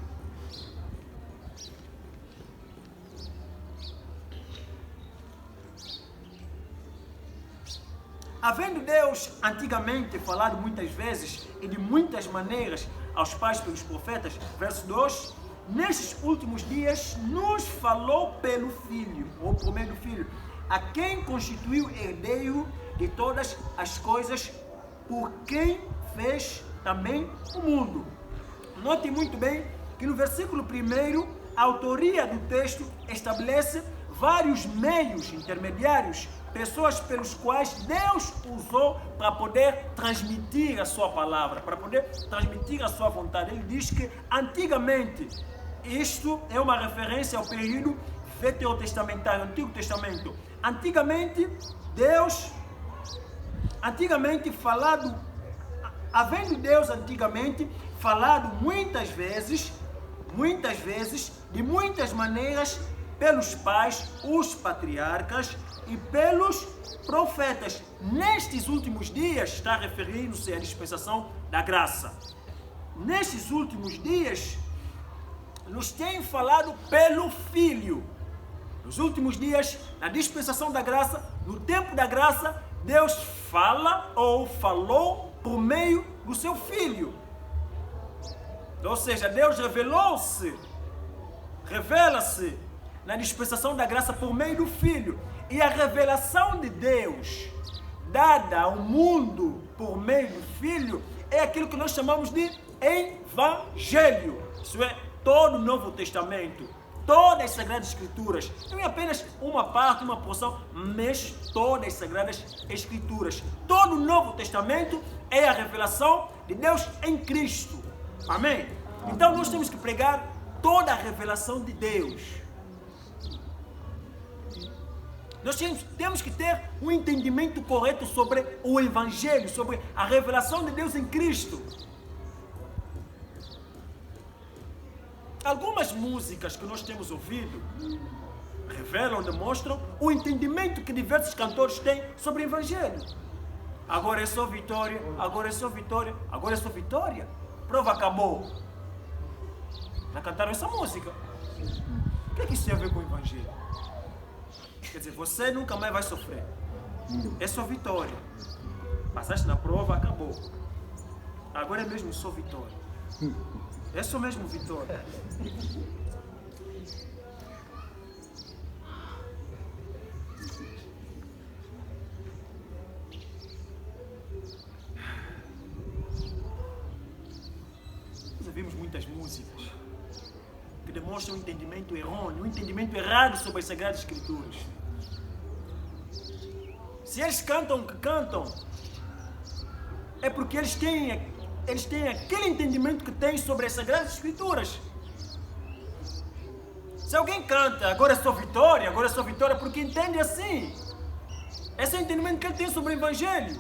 Havendo Deus antigamente falado muitas vezes e de muitas maneiras aos pais pelos profetas, verso 2, nestes últimos dias nos falou pelo Filho, ou por meio do Filho, a quem constituiu herdeiro de todas as coisas, por quem fez também o mundo. Note muito bem que no versículo 1, a autoria do texto estabelece vários meios intermediários, pessoas pelos quais Deus usou para poder transmitir a sua palavra, para poder transmitir a sua vontade. Ele diz que antigamente, isto é uma referência ao período veterotestamentário, Antigo Testamento. Antigamente, havendo Deus antigamente falado muitas vezes, de muitas maneiras, pelos pais, os patriarcas e pelos profetas. Nestes últimos dias, está referindo-se à dispensação da graça. Nestes últimos dias, nos tem falado pelo Filho. Nos últimos dias, na dispensação da graça, no tempo da graça, Deus fala ou falou por meio do seu Filho. Ou seja, Deus revela-se na dispensação da graça por meio do Filho. E a revelação de Deus dada ao mundo por meio do Filho é aquilo que nós chamamos de Evangelho. Isso é, todo o Novo Testamento, todas as Sagradas Escrituras, não é apenas uma parte, uma porção, mas todas as Sagradas Escrituras. Todo o Novo Testamento é a revelação de Deus em Cristo. Amém? Então nós temos que pregar toda a revelação de Deus. Nós temos que ter um entendimento correto sobre o Evangelho, sobre a revelação de Deus em Cristo. Algumas músicas que nós temos ouvido revelam, demonstram o entendimento que diversos cantores têm sobre o Evangelho. Agora é só vitória, agora é só vitória, agora é só vitória. Prova acabou. Já cantaram essa música? O que é que isso tem a ver com o Evangelho? Quer dizer, você nunca mais vai sofrer. É só vitória. Passaste na prova, acabou. Agora é mesmo só vitória. É só mesmo vitória. Nós ouvimos muitas músicas que demonstram um entendimento errôneo, um entendimento errado sobre as Sagradas Escrituras. Se eles cantam o que cantam, é porque eles têm aquele entendimento que têm sobre as Sagradas Escrituras. Se alguém canta, agora é só vitória, porque entende assim. Esse é o entendimento que ele tem sobre o Evangelho.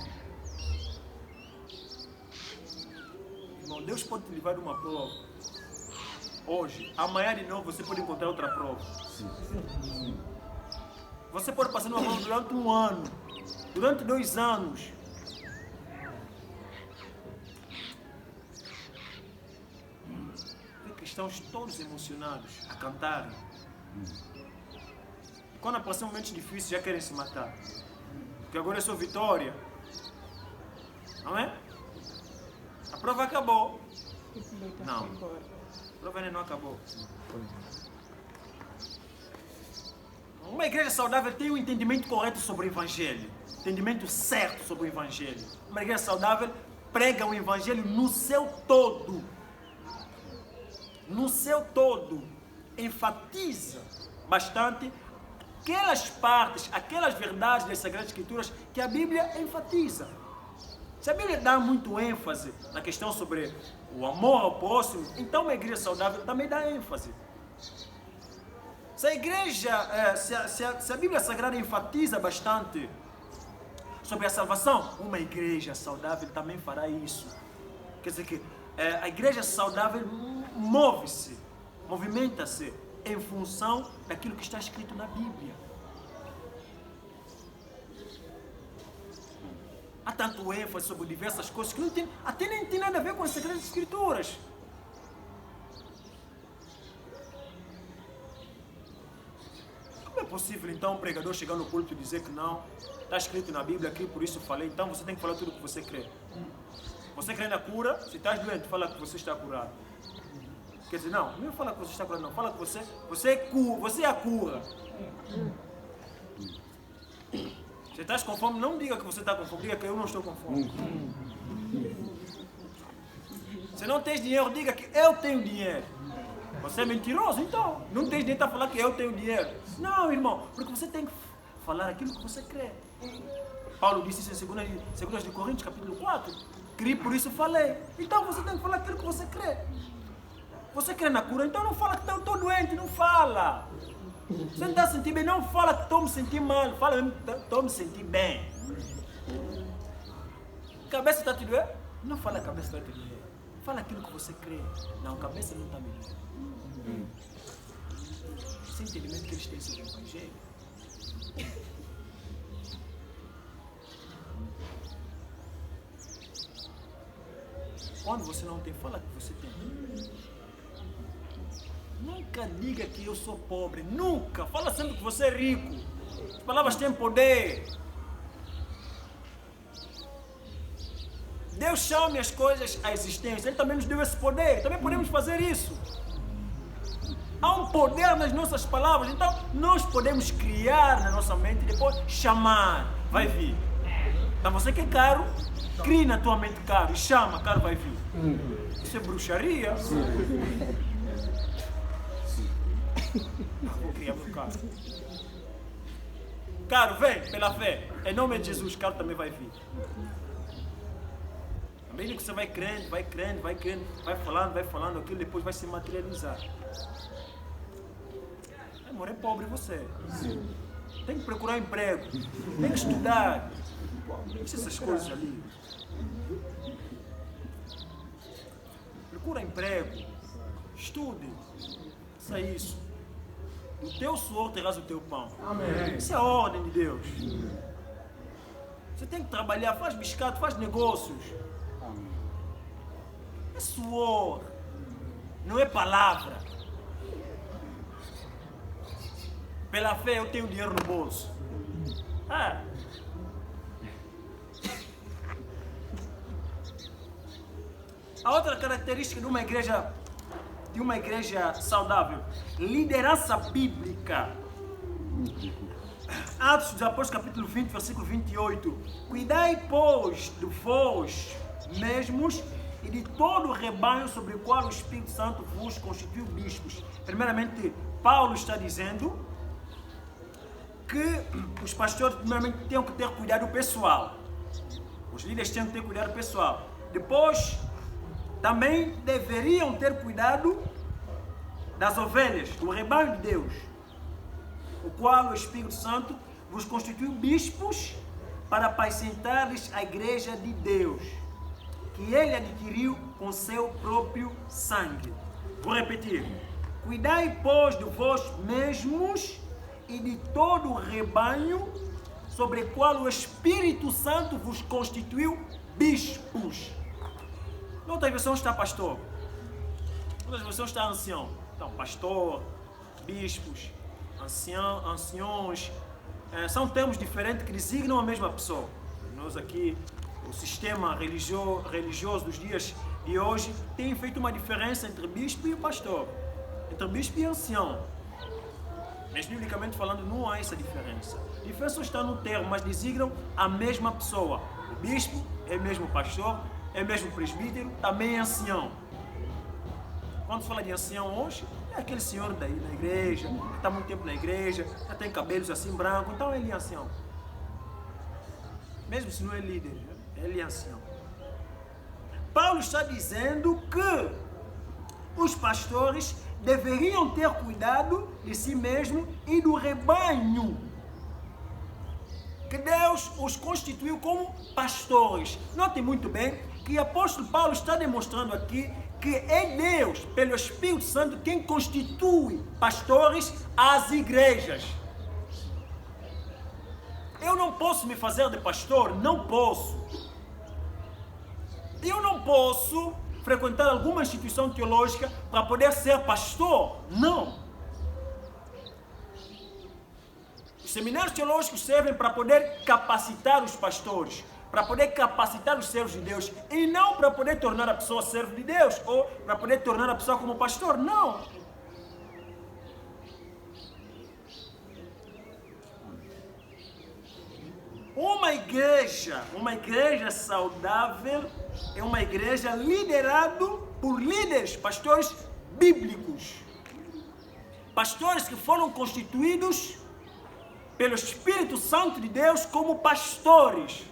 Irmão, Deus pode te livrar de uma prova hoje, amanhã de novo você pode encontrar outra prova. Você pode passar numa prova durante um ano, durante 2 anos. Cristãos todos emocionados a cantarem. Quando aparecem momentos difíceis já querem se matar. Porque agora é só vitória. Não é? A prova acabou. Não. A prova ainda não acabou. Uma igreja saudável tem um entendimento correto sobre o Evangelho. Entendimento certo sobre o Evangelho. Uma igreja saudável prega o Evangelho no seu todo. No seu todo. Enfatiza bastante aquelas partes, aquelas verdades das Sagradas Escrituras que a Bíblia enfatiza. Se a Bíblia dá muito ênfase na questão sobre o amor ao próximo, então uma igreja saudável também dá ênfase. Se a igreja, se a Bíblia Sagrada enfatiza bastante sobre a salvação, uma igreja saudável também fará isso. Quer dizer que a igreja saudável movimenta-se em função daquilo que está escrito na Bíblia. Há tanto ênfase sobre diversas coisas que até nem tem nada a ver com as Sagradas Escrituras. Como é possível então um pregador chegar no púlpito e dizer que não, está escrito na Bíblia aqui, por isso falei, então você tem que falar tudo o que você crê. Você crê na cura, se estás doente, fala que você está curado. Quer dizer, não fala que você está curado, não, fala que você é a cura. Se estás com fome, não diga que você está com fome, diga que eu não estou com fome. Se não tens dinheiro, diga que eu tenho dinheiro. Você é mentiroso, então. Não tens dinheiro para falar que eu tenho dinheiro. Não, irmão, porque você tem que falar aquilo que você crê. Paulo disse isso em 2 de Coríntios, capítulo 4. Criei, por isso falei. Então você tem que falar aquilo que você crê. Você crê na cura, então não fala que estou doente, não fala. Você não está sentindo bem, não fala que estou me sentindo mal, fala mesmo que estou me sentindo bem. Cabeça está te doendo? Não fala que a cabeça está te doendo. Fala aquilo que você crê. Não, a cabeça não está me doendo. Esse entendimento que eles têm sobre o Evangelho. Quando você não tem, fala que você tem. Nunca diga que eu sou pobre, nunca. Fala sempre que você é rico. As palavras têm poder. Deus chama as coisas à existência. Ele também nos deu esse poder. Também podemos fazer isso. Há um poder nas nossas palavras. Então nós podemos criar na nossa mente e depois chamar. Vai vir. Então você que é caro, crie na tua mente caro e chama, caro vai vir. Isso é bruxaria. Vou criar meu caro. Caro, vem pela fé. Em nome de Jesus, caro também vai vir. À medida que você vai crendo, vai falando, aquilo depois vai se materializar. Amor, é pobre você. Tem que procurar emprego. Tem que estudar. Essas coisas ali. Procura emprego. Estude. Isso é isso. O teu suor terás o teu pão. Amém. Isso é a ordem de Deus. Você tem que trabalhar, faz biscate, faz negócios. É suor. Não é palavra. Pela fé eu tenho dinheiro no bolso. A outra característica de uma igreja saudável, liderança bíblica. Atos dos Apóstolos, capítulo 20, versículo 28. Cuidai, pois, de vós mesmos e de todo o rebanho sobre o qual o Espírito Santo vos constituiu bispos. Primeiramente, Paulo está dizendo que os pastores, primeiramente, têm que ter cuidado pessoal. Os líderes têm que ter cuidado pessoal. Depois, também deveriam ter cuidado das ovelhas, do rebanho de Deus, o qual o Espírito Santo vos constituiu bispos para apacentar-lhes a igreja de Deus, que ele adquiriu com seu próprio sangue. Vou repetir. Cuidai, pois, de vós mesmos e de todo o rebanho sobre o qual o Espírito Santo vos constituiu bispos. Outra versão está pastor. Outra versão está ancião. Então, pastor, bispos, anciões, são termos diferentes que designam a mesma pessoa. Nós aqui, o sistema religioso dos dias de hoje tem feito uma diferença entre bispo e pastor, entre bispo e ancião. Mas, biblicamente falando, não há essa diferença. A diferença está no termo, mas designam a mesma pessoa. O bispo é mesmo pastor, é mesmo presbítero, também é ancião. Quando se fala de ancião hoje, é aquele senhor da igreja, que está muito tempo na igreja, já tem cabelos assim brancos, então ele é ancião. Mesmo se não é líder, ele é ancião. Paulo está dizendo que os pastores deveriam ter cuidado de si mesmo e do rebanho. Que Deus os constituiu como pastores. Notem muito bem que o apóstolo Paulo está demonstrando aqui que é Deus, pelo Espírito Santo, quem constitui pastores às igrejas. Eu não posso me fazer de pastor, não posso. Eu não posso frequentar alguma instituição teológica para poder ser pastor, não. Os seminários teológicos servem para poder capacitar os pastores, para poder capacitar os servos de Deus, e não para poder tornar a pessoa servo de Deus, ou para poder tornar a pessoa como pastor, não. Uma igreja saudável é uma igreja liderada por líderes, pastores bíblicos. Pastores que foram constituídos pelo Espírito Santo de Deus como pastores.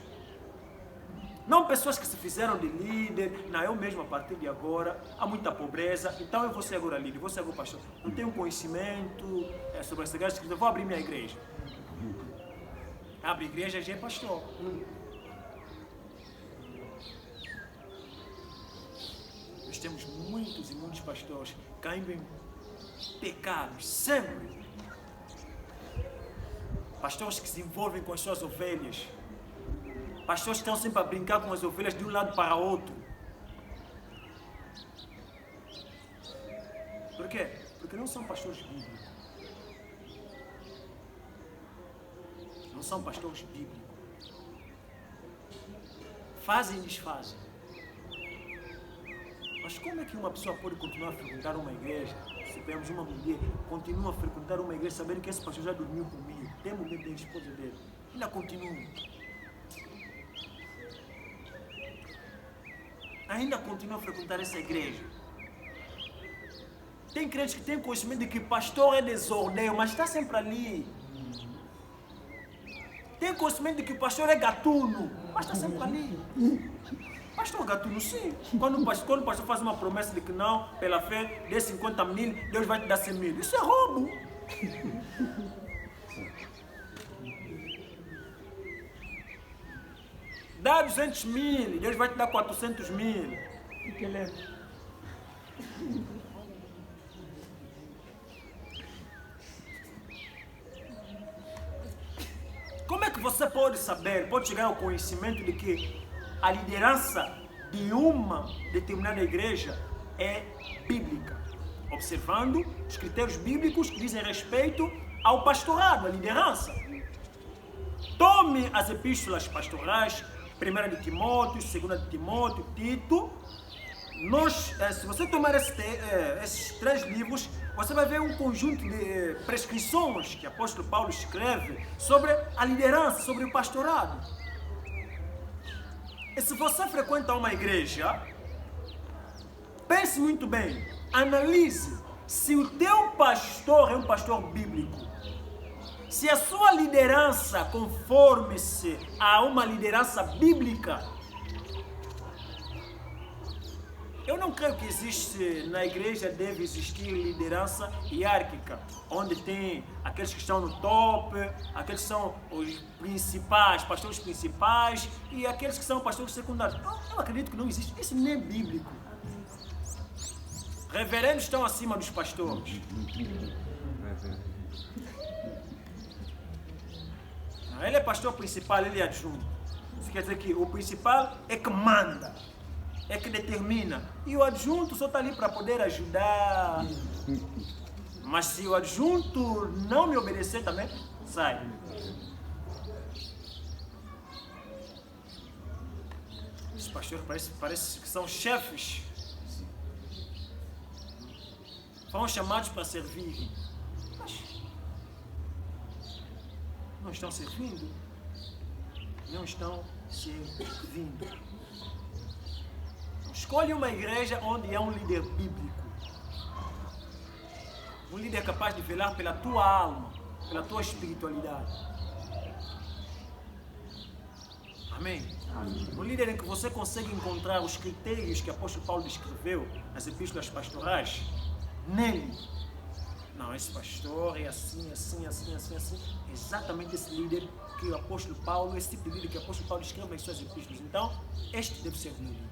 Não pessoas que se fizeram de líder. Não, eu mesmo a partir de agora, há muita pobreza, então eu vou ser agora líder, vou ser agora pastor. Não tenho conhecimento sobre essa igreja, eu vou abrir minha igreja. Abre igreja, já é pastor. Nós temos muitos e muitos pastores caindo em pecados, sempre. Pastores que se envolvem com as suas ovelhas. Pastores que estão sempre a brincar com as ovelhas de um lado para outro. Por quê? Porque não são pastores bíblicos. Não são pastores bíblicos. Fazem e desfazem. Mas como é que uma pessoa pode continuar a frequentar uma igreja? Se pegamos uma mulher, continua a frequentar uma igreja sabendo que esse pastor já dormiu comigo, tem medo da esposa dele, ainda continua. Ainda continua a frequentar essa igreja. Tem crentes que têm conhecimento de que pastor é desordeiro, mas está sempre ali. Tem conhecimento de que o pastor é gatuno, mas está sempre ali. Pastor gatuno, sim. Quando o pastor faz uma promessa de que não, pela fé, dê 50 mil, Deus vai te dar 100 mil. Isso é roubo. Dá 200 mil, Deus vai te dar 400 mil. O que ele é? Como é que você pode saber, pode chegar ao conhecimento de que a liderança de uma determinada igreja é bíblica? Observando os critérios bíblicos que dizem respeito ao pastorado, à liderança. Tome as epístolas pastorais, 1 de Timóteo, 2 de Timóteo, Tito. Se você tomar esses 3 livros, você vai ver um conjunto de prescrições que o apóstolo Paulo escreve sobre a liderança, sobre o pastorado. E se você frequenta uma igreja, pense muito bem, analise se o teu pastor é um pastor bíblico. Se a sua liderança conforme-se a uma liderança bíblica. Eu não creio que existe, na igreja deve existir liderança hierárquica, onde tem aqueles que estão no top, aqueles que são os principais, pastores principais, e aqueles que são pastores secundários. Eu acredito que não existe, isso nem é bíblico. Reverendos estão acima dos pastores. Ele é pastor principal, ele é adjunto. Isso quer dizer que o principal é que manda, é que determina. E o adjunto só está ali para poder ajudar. Mas se o adjunto não me obedecer também, sai. Os pastores parece que são chefes. Foram chamados para servir. Mas não estão servindo. Não estão servindo. Escolhe uma igreja onde há um líder bíblico. Um líder capaz de velar pela tua alma, pela tua espiritualidade. Amém? Amém. Um líder em que você consegue encontrar os critérios que o apóstolo Paulo descreveu nas epístolas pastorais. Nele. Não, esse pastor é assim. Exatamente esse líder que o apóstolo Paulo, esse tipo de líder que o apóstolo Paulo descreve nas suas epístolas. Então, este deve ser o meu líder.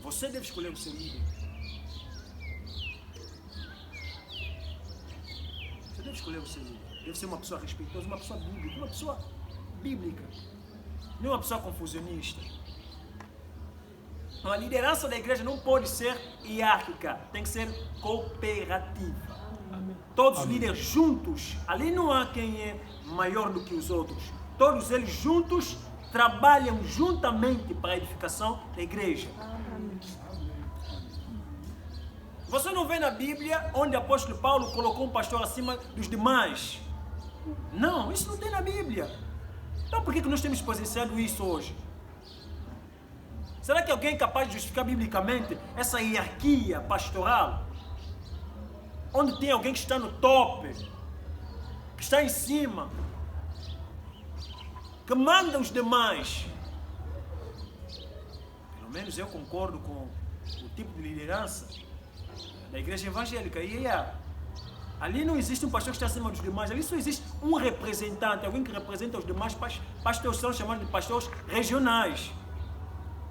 Você deve escolher o seu líder. Você deve escolher o seu líder. Deve ser uma pessoa respeitosa, uma pessoa bíblica, uma pessoa bíblica. Não é uma pessoa confusionista. A liderança da igreja não pode ser hierárquica, tem que ser cooperativa. Todos os líderes juntos, ali não há quem é maior do que os outros. Todos eles juntos trabalham juntamente para a edificação da igreja. Você não vê na Bíblia onde o apóstolo Paulo colocou um pastor acima dos demais. Não, isso não tem na Bíblia. Então por que nós temos presenciado isso hoje? Será que alguém é capaz de justificar biblicamente essa hierarquia pastoral? Onde tem alguém que está no tope, que está em cima, que manda os demais. Pelo menos eu concordo com o tipo de liderança da igreja evangélica. Ali não existe um pastor que está acima dos demais, ali só existe um representante, alguém que representa os demais. Pastores são chamados de pastores regionais.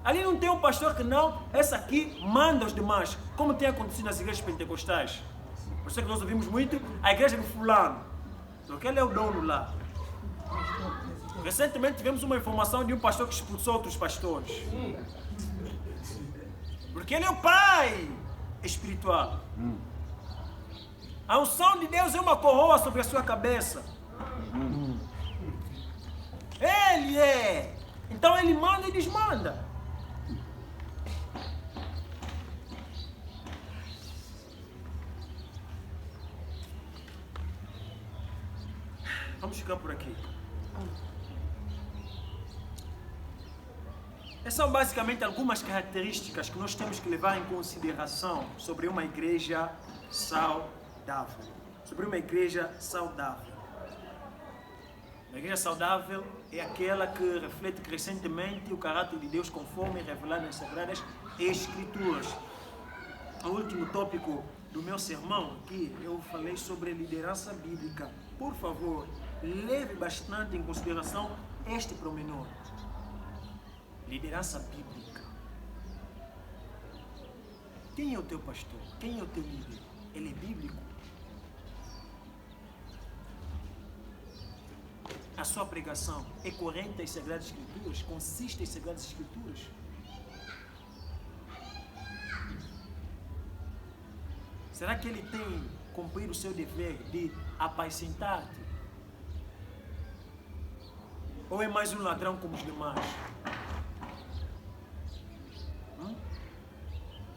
Ali não tem um pastor que não, essa aqui manda os demais, como tem acontecido nas igrejas pentecostais. Por isso que nós ouvimos muito a igreja do fulano, porque ele é o dono lá. Recentemente tivemos uma informação de um pastor que expulsou outros pastores. Porque ele é o pai espiritual. A unção de Deus é uma coroa sobre a sua cabeça. Ele é. Então ele manda e desmanda. Vamos ficar por aqui. Essas são basicamente algumas características que nós temos que levar em consideração sobre uma igreja saudável. Sobre uma igreja saudável. Uma igreja saudável é aquela que reflete crescentemente o caráter de Deus conforme revelado nas Sagradas Escrituras. O último tópico do meu sermão aqui, eu falei sobre liderança bíblica. Por favor, leve bastante em consideração este pormenor. Liderança bíblica. Quem é o teu pastor? Quem é o teu líder? Ele é bíblico? A sua pregação é coerente às Sagradas Escrituras? Consiste às Sagradas Escrituras? Será que ele tem cumprido o seu dever de apacentar-te? Ou é mais um ladrão como os demais?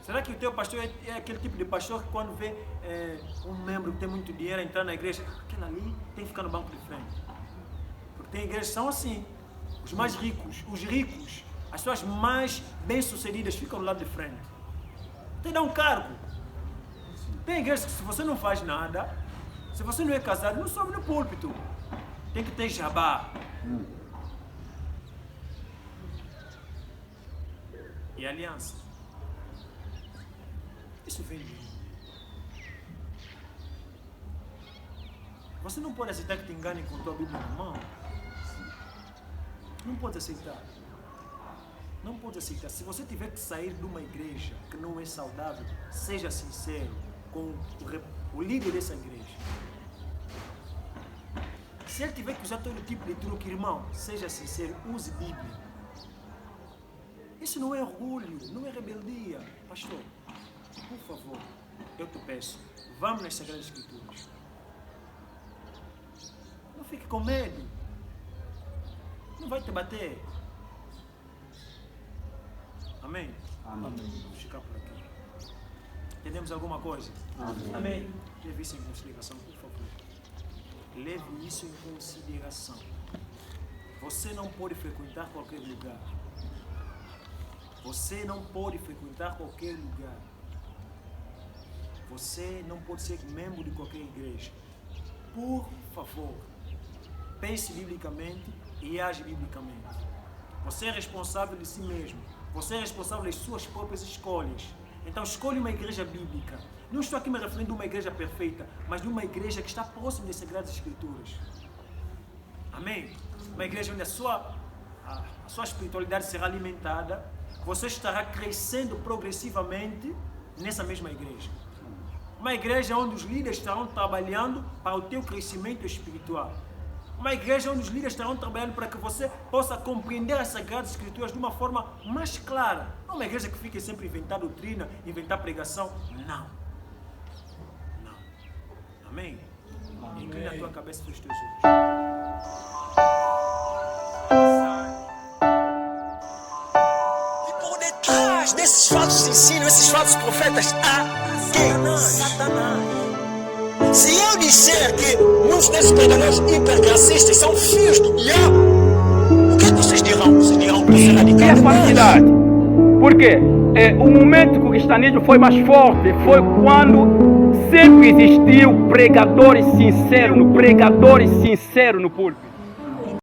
Será que o teu pastor é aquele tipo de pastor que quando vê um membro que tem muito dinheiro entrar na igreja, aquele ali tem que ficar no banco de frente? Porque tem igrejas que são assim, os mais ricos, as pessoas mais bem-sucedidas ficam do lado de frente. Tem que dar um cargo. Tem igrejas que se você não faz nada, se você não é casado, não sobe no púlpito. Tem que ter jabá. E aliança. Isso vem de mim. Você não pode aceitar que te enganem com a tua Bíblia na mão. Não pode aceitar. Não pode aceitar. Se você tiver que sair de uma igreja que não é saudável, seja sincero com o líder dessa igreja. Se ele tiver que usar todo tipo de truque, irmão, seja sincero, use Bíblia. Isso não é orgulho, não é rebeldia. Pastor, por favor, eu te peço, vamos nas Sagradas Escrituras. Não fique com medo. Não vai te bater. Amém? Amém. Vamos ficar por aqui. Entendemos alguma coisa? Amém. Leve isso em consideração, por favor. Leve isso em consideração. Você não pode frequentar qualquer lugar. Você não pode frequentar qualquer lugar. Você não pode ser membro de qualquer igreja. Por favor, pense biblicamente e age biblicamente. Você é responsável de si mesmo. Você é responsável das suas próprias escolhas. Então escolha uma igreja bíblica. Não estou aqui me referindo a uma igreja perfeita, mas de uma igreja que está próxima das Sagradas Escrituras. Amém? Uma igreja onde a sua espiritualidade será alimentada. Você estará crescendo progressivamente nessa mesma igreja. Uma igreja onde os líderes estarão trabalhando para o teu crescimento espiritual. Uma igreja onde os líderes estarão trabalhando para que você possa compreender as Sagradas Escrituras de uma forma mais clara. Não uma igreja que fique sempre inventar doutrina, inventar pregação. Não. Não. Amém? Inclina a tua cabeça e fecha os teus olhos. E por detrás desses falsos ensinos, esses falsos profetas, há quem? Satanás. Se eu disser que muitos desses pregadores hipergracistas são filhos do diabo, o que vocês dirão? Vocês dirão que isso é radical? É falsidade. Por quê? O momento que o cristianismo foi mais forte foi quando sempre existiu pregadores sinceros no púlpito.